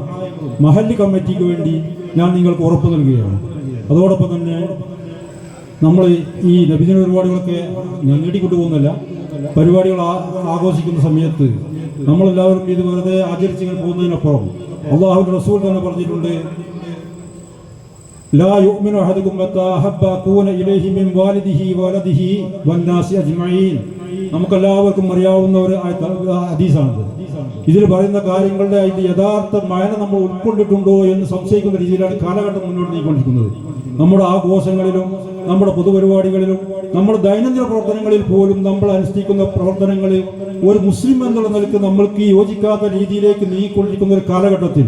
മഹല്ല് കമ്മിറ്റിക്ക് വേണ്ടി ഞാൻ നിങ്ങൾക്ക് ഉറപ്പ് നൽകുകയാണ്. അതോടൊപ്പം തന്നെ നമ്മൾ ഈ നബിദിന പരിപാടികളൊക്കെ ഞാൻ നീട്ടിക്കൊണ്ടുപോകുന്നില്ല. പരിപാടികൾ ആഘോഷിക്കുന്ന സമയത്ത് നമ്മളെല്ലാവരും ഇത് വെറുതെ ആചരിച്ചു പോകുന്നതിനപ്പുറം അല്ലാഹുവിന്റെ റസൂൽ തന്നെ പറഞ്ഞിട്ടുണ്ട്, ലാ യുഅ്മിനു അഹദുകും ഹത്താ അഹബ്ബ കൂന ഇലൈഹി മിൻ വാലിദിഹി വലദിഹി വന്നാസി അജ്മഈൻ. നമുക്കെല്ലാവർക്കും അറിയാവുന്ന ഒരു ഹദീസാണിത്. ഇതിൽ പറയുന്ന കാര്യങ്ങളുടെ അതിൻ്റെ യഥാർത്ഥ മയന നമ്മൾ ഉൾക്കൊണ്ടിട്ടുണ്ടോ എന്ന് സംശയിക്കുന്ന രീതിയിലാണ് കാലഘട്ടം മുന്നോട്ട് നീങ്ങിക്കൊണ്ടിരിക്കുന്നത്. നമ്മുടെ ആഘോഷങ്ങളിലും നമ്മുടെ പൊതുപരിപാടികളിലും നമ്മുടെ ദൈനംദിന പ്രവർത്തനങ്ങളിൽ പോലും നമ്മൾ അനുഷ്ഠിക്കുന്ന പ്രവർത്തനങ്ങളിൽ ഒരു മുസ്ലിം എന്നുള്ള നിലയ്ക്ക് നമ്മൾക്ക് യോജിക്കാത്ത രീതിയിലേക്ക് നീങ്ങിക്കൊണ്ടിരിക്കുന്ന ഒരു കാലഘട്ടത്തിൽ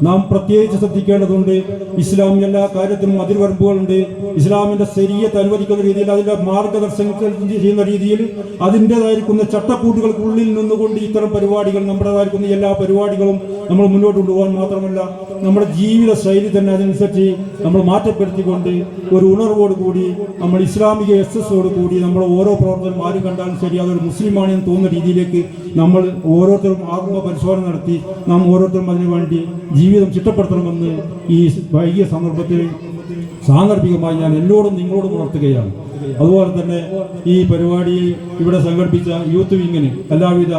നാം പ്രത്യേകിച്ച് ശ്രദ്ധിക്കേണ്ടതുണ്ട്. ഇസ്ലാം എല്ലാ കാര്യത്തിലും അതിർവരമ്പുകളുണ്ട്. ഇസ്ലാമിന്റെ ശരീഅത്ത് അനുവദിക്കുന്ന രീതിയിൽ അതിന്റെ മാർഗദർശനങ്ങൾ ചെയ്യുന്ന രീതിയിൽ അതിൻ്റെതായിരിക്കുന്ന ചട്ടക്കൂട്ടുകൾക്കുള്ളിൽ നിന്നുകൊണ്ട് ഇത്തരം പരിപാടികൾ നമ്മുടേതായിരിക്കുന്ന എല്ലാ പരിപാടികളും നമ്മൾ മുന്നോട്ട് കൊണ്ടുപോകാൻ മാത്രമല്ല നമ്മുടെ ജീവിത ശൈലി തന്നെ അതനുസരിച്ച് നമ്മൾ മാറ്റപ്പെടുത്തിക്കൊണ്ട് ഒരു ഉണർവോട് കൂടി നമ്മൾ ഇസ്ലാമിക എസ്എസോട് കൂടി നമ്മൾ ഓരോ പ്രവർത്തനം ആരും കണ്ടാലും ശരി അതൊരു മുസ്ലിമാണെന്ന് തോന്നുന്ന രീതിയിലേക്ക് നമ്മൾ ഓരോരുത്തരും ആത്മ പരിശോധന നടത്തി നാം ഓരോരുത്തരും അതിനു വേണ്ടി ജീവിതം ചിട്ടപ്പെടുത്തണമെന്ന് ഈ വൈകിയ സന്ദർഭത്തിൽ സാന്ദർഭികമായി ഞാൻ എന്നോടും നിങ്ങളോടും ഉണർത്തുകയാണ്. അതുപോലെ തന്നെ ഈ പരിപാടി ഇവിടെ സംഘടിപ്പിച്ച യൂത്ത് വിങ്ങിന് എല്ലാവിധ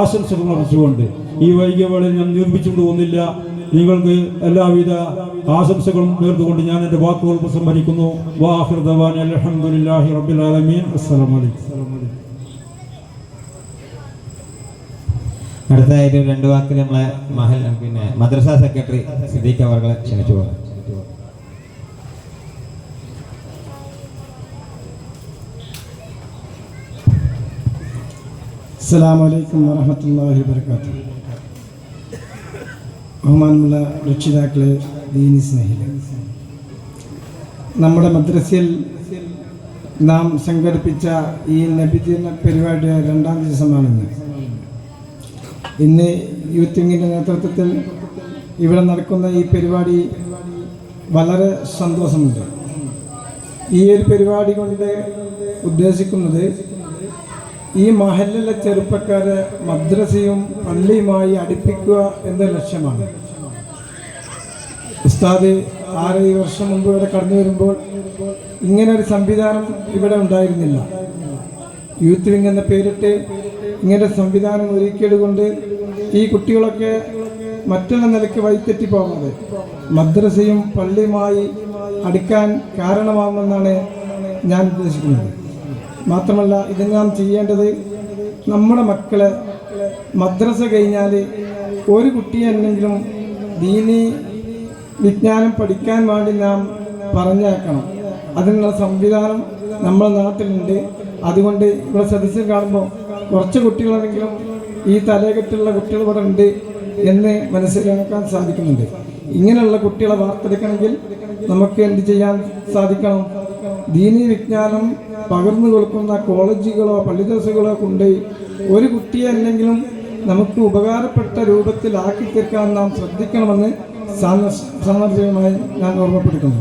ആശംസകളും അർപ്പിച്ചുകൊണ്ട് ഈ വൈകിയ വേളയിൽ ഞാൻ നിർമ്മിച്ചുകൊണ്ട് പോകുന്നില്ല. നിങ്ങൾക്ക് എല്ലാവിധ ആശംസകളും നേർന്നുകൊണ്ട് ഞാൻ എൻ്റെ വാക്കുകൾ ഉപസംഹരിക്കുന്നു. വാഹിർ ദവാന അൽഹംദുലില്ലാഹി റബ്ബിൽ ആലമീൻ. അസ്സലാമു അലൈക്കും. അടുത്തതായിട്ട് 2 വാക്കിൽ നമ്മളെ മദ്രസ സെക്രട്ടറി സിദ്ദീഖ് അവർകളെ ക്ഷണിച്ചു പോകാം. അസ്സലാമു അലൈക്കും വറഹ്മത്തുള്ളാഹി വബറകാതുഹു. ബഹുമാനമുള്ള രക്ഷിതാക്കളെ, ദീനി സ്നേഹികളെ, നമ്മുടെ മദ്രസയിൽ നാം സംഘടിപ്പിച്ച ഈ നബിദിന പരിപാടിയുടെ 2ാം ദിവസമാണിന്ന്. ഇന്ന് യൂത്ത് വിങ്ങിൻ്റെ നേതൃത്വത്തിൽ ഇവിടെ നടക്കുന്ന ഈ പരിപാടി വളരെ സന്തോഷമുണ്ട്. ഈ ഒരു പരിപാടി കൊണ്ട് ഉദ്ദേശിക്കുന്നത് ഈ മഹല്ലിലെ ചെറുപ്പക്കാരെ മദ്രസയും പള്ളിയുമായി അടുപ്പിക്കുക എന്ന ലക്ഷ്യമാണ്. ഉസ്താദ് 6 വർഷം മുമ്പ് ഇവിടെ കടന്നു വരുമ്പോൾ ഇങ്ങനൊരു സംവിധാനം ഇവിടെ ഉണ്ടായിരുന്നില്ല. യൂത്ത് വിങ് എന്ന പേരിട്ട് ഇങ്ങനെ സംവിധാനം ഒരുക്കിയതുകൊണ്ട് ഈ കുട്ടികളൊക്കെ മറ്റുള്ള നിലയ്ക്ക് വഴിതെറ്റി പോകുന്നത് മദ്രസയും പള്ളിയുമായി അടുക്കാൻ കാരണമാകുമെന്നാണ് ഞാൻ ഉദ്ദേശിക്കുന്നത്. മാത്രമല്ല ഇത് നാം ചെയ്യേണ്ടത് നമ്മുടെ മക്കളെ മദ്രസ കഴിഞ്ഞാൽ ഒരു കുട്ടിയെന്നെങ്കിലും ദീനി വിജ്ഞാനം പഠിക്കാൻ വേണ്ടി നാം പറഞ്ഞേക്കണം. അതിനുള്ള സംവിധാനം നമ്മുടെ നാട്ടിലുണ്ട്. അതുകൊണ്ട് ഇവിടെ സദസ്സിൽ കാണുമ്പോൾ കുറച്ച് കുട്ടികളാണെങ്കിലും ഈ തലകെട്ടുള്ള കുട്ടികൾ ഇവിടെ ഉണ്ട് എന്ന് മനസ്സിലാക്കാൻ സാധിക്കുന്നുണ്ട്. ഇങ്ങനെയുള്ള കുട്ടികളെ വാർത്തെടുക്കണമെങ്കിൽ നമുക്ക് എന്ത് ചെയ്യാൻ സാധിക്കണം? ദീനി വിജ്ഞാനം പകർന്നു കൊടുക്കുന്ന കോളേജുകളോ പള്ളിദർസുകളോ കൊണ്ട് ഒരു കുട്ടിയെ എന്തെങ്കിലും നമുക്ക് ഉപകാരപ്പെട്ട രൂപത്തിലാക്കി തീർക്കാൻ നാം ശ്രദ്ധിക്കണമെന്ന് സാന്ദർഭികമായി ഞാൻ ഓർമ്മപ്പെടുത്തുന്നു.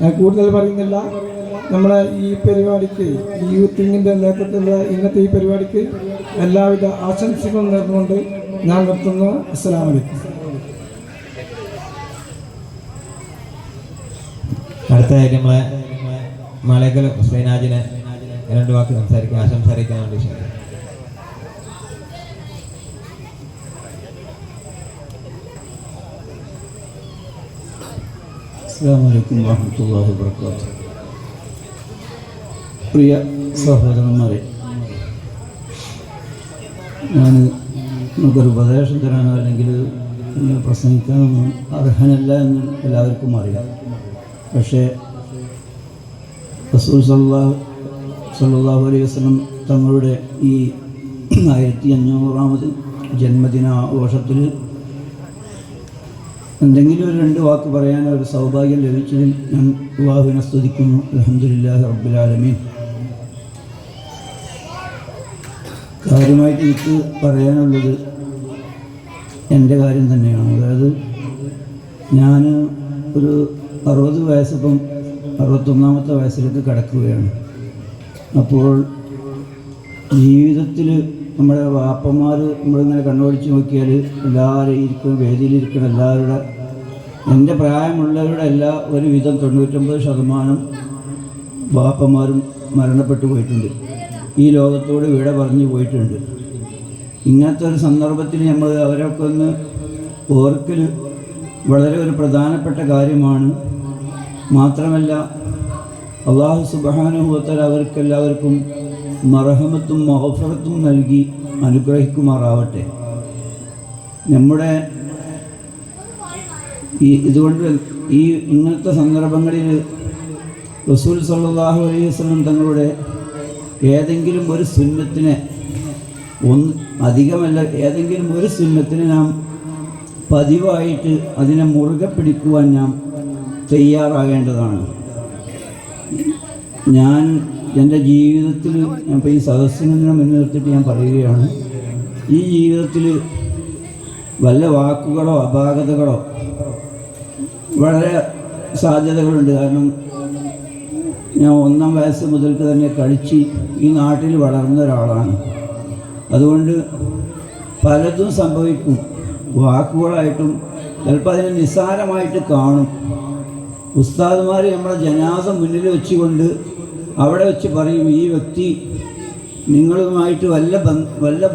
ഞാൻ കൂടുതൽ പറയുന്നില്ല. നമ്മളെ ഈ പരിപാടിക്ക് ഈ യൂത്ത് വിങ്ങിൻ്റെ നേതൃത്വത്തിലുള്ള ഇന്നത്തെ ഈ പരിപാടിക്ക് എല്ലാവിധ ആശംസകളും നേർന്നുകൊണ്ട് ഞാൻ നിർത്തുന്നു. അസ്സലാമു അലൈക്കും. അടുത്തതായിട്ട് നമ്മളെ മലക്കൽ ഹുസൈനാജിനെ 2 വാക്ക് സംസാരിക്കാൻ ആശംസ അറിയിക്കാൻ വേണ്ടി ക്ഷണിക്കുന്നു. അസ്സലാമു അലൈക്കും വറഹ്മത്തുള്ളാഹി വബറകാതുഹു. പ്രിയ സഹോദരന്മാരെ, ഞാൻ നമുക്കൊരു ഉപദേശം തരാനോ അല്ലെങ്കിൽ പ്രസംഗിക്കാനൊന്നും അർഹനല്ല എന്ന് എല്ലാവർക്കും അറിയാം. പക്ഷേ റസൂൽ സല്ലല്ലാഹു അലൈഹി വസല്ലം തങ്ങളുടെ ഈ 1500ാമത് ജന്മദിനാഘോഷത്തിൽ എന്തെങ്കിലും ഒരു 2 വാക്ക് പറയാൻ ഒരു സൗഭാഗ്യം ലഭിച്ചതിൽ ഞാൻ അല്ലാഹുവിനെ സ്തുതിക്കുന്നു. അൽഹംദുലില്ലാഹി റബ്ബിൽ ആലമീൻ. കാര്യമായിട്ട് എനിക്ക് പറയാനുള്ളത് എൻ്റെ കാര്യം തന്നെയാണ്. അതായത് ഞാൻ ഒരു 60 വയസ്സിപ്പം 61ാമത്തെ വയസ്സിലേക്ക് കടക്കുകയാണ്. അപ്പോൾ ജീവിതത്തിൽ നമ്മുടെ വാപ്പന്മാർ നമ്മളിങ്ങനെ കണ്ണോടിച്ച് നോക്കിയാൽ എല്ലാവരും ഇരിക്കുന്ന വേദിയിലിരിക്കുന്ന എല്ലാവരുടെ എൻ്റെ പ്രായമുള്ളവരുടെ എല്ലാ ഒരുവിധം 99% വാപ്പന്മാരും മരണപ്പെട്ടു പോയിട്ടുണ്ട്. ഈ ലോകത്തോട് വിട പറഞ്ഞു പോയിട്ടുണ്ട്. ഇങ്ങനത്തെ ഒരു സന്ദർഭത്തിൽ നമ്മൾ അവരൊക്കെ ഒന്ന് ഓർക്കൽ വളരെ ഒരു പ്രധാനപ്പെട്ട കാര്യമാണ്. മാത്രമല്ല അല്ലാഹു സുബ്ഹാനഹു വ തആല അവർക്കെല്ലാവർക്കും മർഹമത്തും മഗ്ഫിറത്തും നൽകി അനുഗ്രഹിക്കുമാറാവട്ടെ. നമ്മുടെ ഇതുകൊണ്ട് ഇങ്ങനത്തെ സന്ദർഭങ്ങളിൽ റസൂൽ സല്ലല്ലാഹു അലൈഹി വസല്ലം തങ്ങളുടെ ഏതെങ്കിലും ഒരു സുന്നത്തിനെ അധികമല്ല ഏതെങ്കിലും ഒരു സുന്നത്തിനെ നാം പതിവായിട്ട് അതിനെ മുറുകെ പിടിക്കുവാൻ നാം തയ്യാറാകേണ്ടതാണ്. ഞാൻ എൻ്റെ ജീവിതത്തിൽ ഞാൻ ഇപ്പോൾ ഈ സദസ്സിനെ മുൻനിർത്തിയിട്ട് ഞാൻ പറയുകയാണ്, ഈ ജീവിതത്തിൽ വല്ല വാക്കുകളോ അപാകതകളോ വളരെ സാധ്യതകളുണ്ട്. കാരണം ഞാൻ 1-ാം വയസ്സ് മുതൽക്ക് തന്നെ കഴിച്ച് ഈ നാട്ടിൽ വളർന്ന ഒരാളാണ്. അതുകൊണ്ട് പലതും സംഭവിക്കും. വാക്കുകളായിട്ടും ചിലപ്പോൾ അതിനെ നിസ്സാരമായിട്ട് കാണും. ഉസ്താദുമാർ നമ്മളെ ജനാസ മുന്നിൽ വെച്ചുകൊണ്ട് അവിടെ വെച്ച് പറയും, ഈ വ്യക്തി നിങ്ങളുമായിട്ട് വല്ല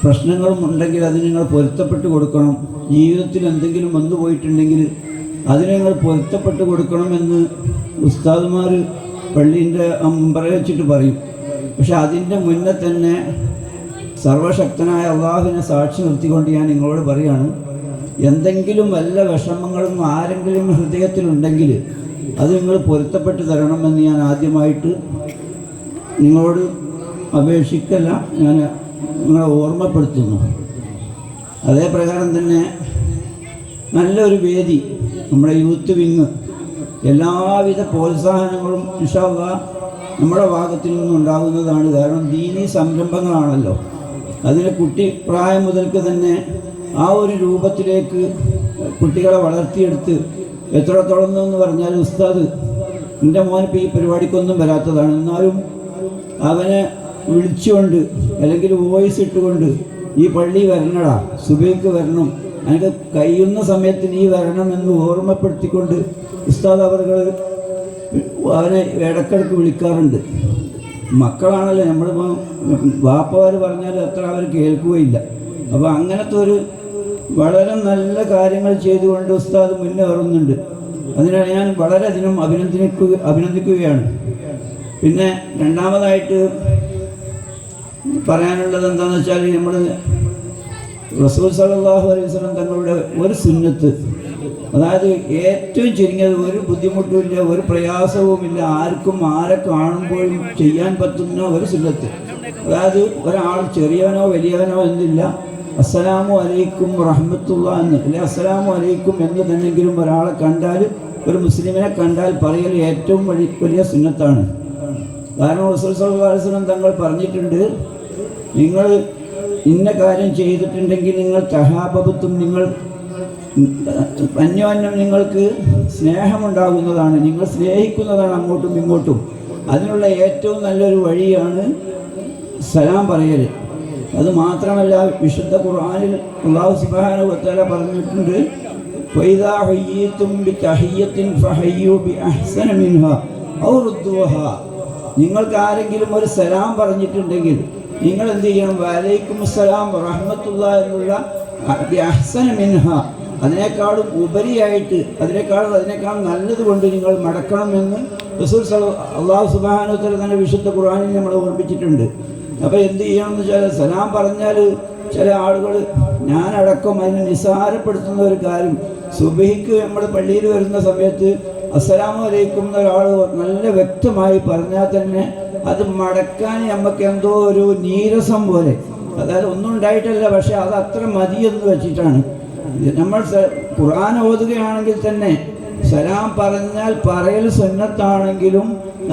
പ്രശ്നങ്ങളും ഉണ്ടെങ്കിൽ അത് നിങ്ങൾ പൊരുത്തപ്പെട്ട് കൊടുക്കണം. ജീവിതത്തിൽ എന്തെങ്കിലും വന്നു പോയിട്ടുണ്ടെങ്കിൽ അതിന് നിങ്ങൾ പൊരുത്തപ്പെട്ട് കൊടുക്കണമെന്ന് ഉസ്താദുമാർ പള്ളീൻ്റെ മുമ്പറ വെച്ചിട്ട് പറയും. പക്ഷെ അതിൻ്റെ മുന്നേ തന്നെ സർവശക്തനായ അള്ളാഹുവിനെ സാക്ഷി നിർത്തിക്കൊണ്ട് ഞാൻ നിങ്ങളോട് പറയുകയാണ്, എന്തെങ്കിലും വല്ല വിഷമങ്ങളും ആരെങ്കിലും ഹൃദയത്തിലുണ്ടെങ്കിൽ അത് നിങ്ങൾ പൊരുത്തപ്പെട്ട് തരണമെന്ന് ഞാൻ ആദ്യമായിട്ട് നിങ്ങളോട് അപേക്ഷിക്കല്ല, ഞാൻ നിങ്ങളെ ഓർമ്മപ്പെടുത്തുന്നു. അതേ പ്രകാരം തന്നെ നല്ലൊരു വേദി നമ്മുടെ യൂത്ത് വിങ് എല്ലാവിധ പ്രോത്സാഹനങ്ങളും ഇൻഷാ അല്ലാഹ് നമ്മുടെ ഭാഗത്തിൽ നിന്നുണ്ടാകുന്നതാണ്. കാരണം ദീനീ സംരംഭങ്ങളാണല്ലോ. അതിനെ കുട്ടി പ്രായം മുതൽക്ക് തന്നെ ആ ഒരു രൂപത്തിലേക്ക് കുട്ടികളെ വളർത്തിയെടുത്ത് എത്രത്തോളം എന്ന് പറഞ്ഞാൽ, ഉസ്താദ് എൻ്റെ മോനിപ്പോൾ ഈ പരിപാടിക്കൊന്നും വരാത്തതാണ്, എന്നാലും അവനെ വിളിച്ചുകൊണ്ട് അല്ലെങ്കിൽ വോയിസ് ഇട്ടുകൊണ്ട് ഈ പള്ളി വരണടാ, സുബൈക്ക് വരണം, എനിക്ക് കഴിയുന്ന സമയത്ത് നീ വരണമെന്ന് ഓർമ്മപ്പെടുത്തിക്കൊണ്ട് ഉസ്താദ് അവർകൾ അവനെ ഇടയ്ക്കിടയ്ക്ക് വിളിക്കാറുണ്ട്. മക്കളാണല്ലോ, നമ്മളിപ്പോൾ വാപ്പമാർ പറഞ്ഞാൽ അത്ര അവർ കേൾക്കുകയില്ല. അപ്പോൾ അങ്ങനത്തെ ഒരു വളരെ നല്ല കാര്യങ്ങൾ ചെയ്തുകൊണ്ട് ഉസ്താദ് മുന്നേറുന്നുണ്ട്. അതിനാണ് ഞാൻ വളരെയധികം അഭിനന്ദിക്കുകയാണ്. പിന്നെ രണ്ടാമതായിട്ട് പറയാനുള്ളത് എന്താണെന്ന് വെച്ചാൽ, നമ്മൾ റസൂൽ സല്ലല്ലാഹു അലൈഹി വസല്ലം തങ്ങളുടെ ഒരു സുന്നത്ത്, അതായത് ഏറ്റവും ചുരുങ്ങിയത് ഒരു ബുദ്ധിമുട്ടുമില്ല, ഒരു പ്രയാസവുമില്ല, ആർക്കും ആരെ കാണുമ്പോഴും ചെയ്യാൻ പറ്റുന്ന ഒരു സുന്നത്ത്. അതായത് ഒരാൾ ചെറിയവനോ വലിയവനോ എന്നില്ല, അസ്സലാമു അലൈക്കും റഹ്മത്തുള്ളാഹി എന്ന്, അല്ലെ അസ്സലാമു അലൈക്കും എന്ന് തന്നെങ്കിലും ഒരാളെ കണ്ടാൽ, ഒരു മുസ്ലിമിനെ കണ്ടാൽ പറയൽ ഏറ്റവും വലിയ സുന്നത്താണ്. കാരണം റസൂൽ സല്ലല്ലാഹു അലൈഹി വസല്ലം തങ്ങൾ പറഞ്ഞിട്ടുണ്ട്, നിങ്ങൾ ഇന്ന കാര്യം ചെയ്തിട്ടുണ്ടെങ്കിൽ നിങ്ങൾ തഹാബബത്തും, നിങ്ങൾ അന്യോന്യം നിങ്ങൾക്ക് സ്നേഹമുണ്ടാകുന്നതാണ്, നിങ്ങൾ സ്നേഹിക്കുന്നതാണ് അങ്ങോട്ടും ഇങ്ങോട്ടും. അതിനുള്ള ഏറ്റവും നല്ലൊരു വഴിയാണ് സലാം പറയൽ. അത് മാത്രമല്ല, വിശുദ്ധ ഖുർആനിൽ അല്ലാഹു സുബ്ഹാനഹു വ തആല പറഞ്ഞിട്ടുണ്ട്, വഇദാ ഹയ്യിതും ബിതഹിയ്യത്തിൻ ഫഹയ്യു ബിഅഹ്സന മിൻഹാ ഔ റുദ്ദൂഹാ. നിങ്ങൾക്ക് ആരെങ്കിലും ഒരു സലാം പറഞ്ഞിട്ടുണ്ടെങ്കിൽ നിങ്ങൾ എന്ത് ചെയ്യണം? വഅലൈക്കും അസ്സലാം വറഹ്മത്തുള്ളാഹി എന്നുള്ള ബിഅഹ്സന മിൻഹാ, അതിനേക്കാളും ഉപരിയായിട്ട് അതിനേക്കാൾ നല്ലത് കൊണ്ട് നിങ്ങൾ മടക്കണമെന്ന് റസൂൽ അല്ലാഹു സുബ്ഹാനഹു വ തആല തന്നെ വിശുദ്ധ ഖുർആനിൽ നമ്മളെ ഓർമ്മിച്ചിട്ടുണ്ട്. അപ്പോൾ എന്ത് ചെയ്യണമെന്ന് വെച്ചാൽ, സലാം പറഞ്ഞാൽ ചില ആളുകൾ, ഞാനടക്കം അതിനെ നിസ്സാരപ്പെടുത്തുന്ന ഒരു കാര്യം, സുബഹിക്ക് നമ്മൾ പള്ളിയിൽ വരുന്ന സമയത്ത് അസ്സലാമു അലൈക്കും എന്നൊരാൾ നല്ല വ്യക്തമായി പറഞ്ഞാൽ തന്നെ അത് മടക്കാൻ നമുക്ക് എന്തോ ഒരു നീരസം പോലെ, അതായത് ഒന്നും ഉണ്ടായിട്ടല്ല, പക്ഷെ അത് അത്ര മതിയെന്ന് വെച്ചിട്ടാണ്. നമ്മൾ ഖുർആൻ ഓതുകയാണെങ്കിൽ തന്നെ സലാം പറഞ്ഞാൽ പറയൽ സുന്നത്താണെങ്കിലും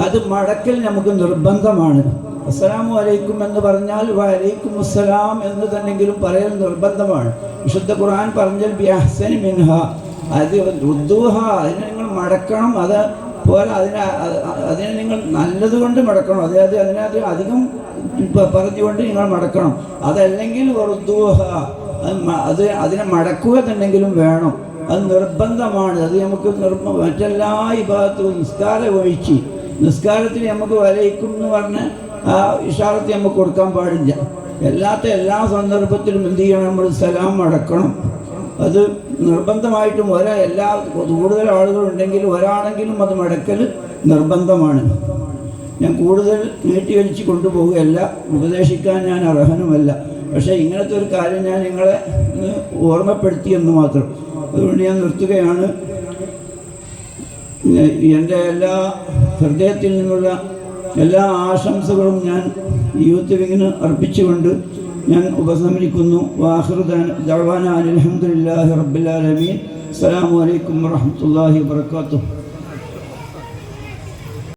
അത് മടക്കൽ നമുക്ക് നിർബന്ധമാണ്. അസ്സലാമു അലൈക്കും എന്ന് പറഞ്ഞാൽ വഅലൈക്കും അസ്സലാം എന്ന് തന്നെങ്കിലും പറയൽ നിർബന്ധമാണ്. വിശുദ്ധ ഖുർആൻ പറഞ്ഞാൽ ബിഅഹ്സനി മിൻഹാ, അത് റുദ്ദൂഹ, അതിനെ നിങ്ങൾ മടക്കണം. അത് പോലെ അതിനെ നിങ്ങൾ നല്ലതുകൊണ്ട് മടക്കണം, അതായത് അതിനകത്ത് അധികം പറഞ്ഞുകൊണ്ട് നിങ്ങൾ മടക്കണം. അതല്ലെങ്കിൽ റുദ്ദൂഹ, അതിനെ മടക്കുക തന്നെങ്കിലും വേണം, അത് നിർബന്ധമാണ്. അത് നമുക്ക് മറ്റെല്ലാ ഇബാദത്തും നിസ്കാരം ഒഴിച്ച്, നിസ്കാരത്തിൽ നമുക്ക് വലയിക്കും എന്ന് പറഞ്ഞ് ആ ഇഷാറത്ത് നമുക്ക് കൊടുക്കാൻ പാടില്ല. എല്ലാ സന്ദർഭത്തിലും എന്ത് ചെയ്യണം? നമ്മൾ സലാം അടക്കണം. അത് നിർബന്ധമായിട്ടും കൂടുതൽ ആളുകളുണ്ടെങ്കിൽ ഒരാളെങ്കിലും അത് മടക്കൽ നിർബന്ധമാണ്. ഞാൻ കൂടുതൽ നീട്ടിവലിച്ച് കൊണ്ടുപോവുകയല്ല, ഉപദേശിക്കാൻ ഞാൻ അർഹനുമല്ല. പക്ഷേ ഇങ്ങനത്തെ ഒരു കാര്യം ഞാൻ നിങ്ങളെ ഒന്ന് ഓർമ്മപ്പെടുത്തിയെന്ന് മാത്രം. അതുകൊണ്ട് ഞാൻ നിർത്തുകയാണ്. എൻ്റെ എല്ലാ ഹൃദയത്തിൽ നിന്നുള്ള എല്ലാ ആശംസകളും ഞാൻ യൂത്ത് വിങ്ങിന് അർപ്പിച്ചുകൊണ്ട് ഞാൻ ഉപസംഹരിക്കുന്നു. വാഖിറു ദഅ്വാനാ അൽഹംദുലില്ലാഹി റബ്ബിൽ ആലമീൻ. അസ്സലാമു അലൈക്കും വറഹ്മത്തുള്ളാഹി വബറകാതുഹു.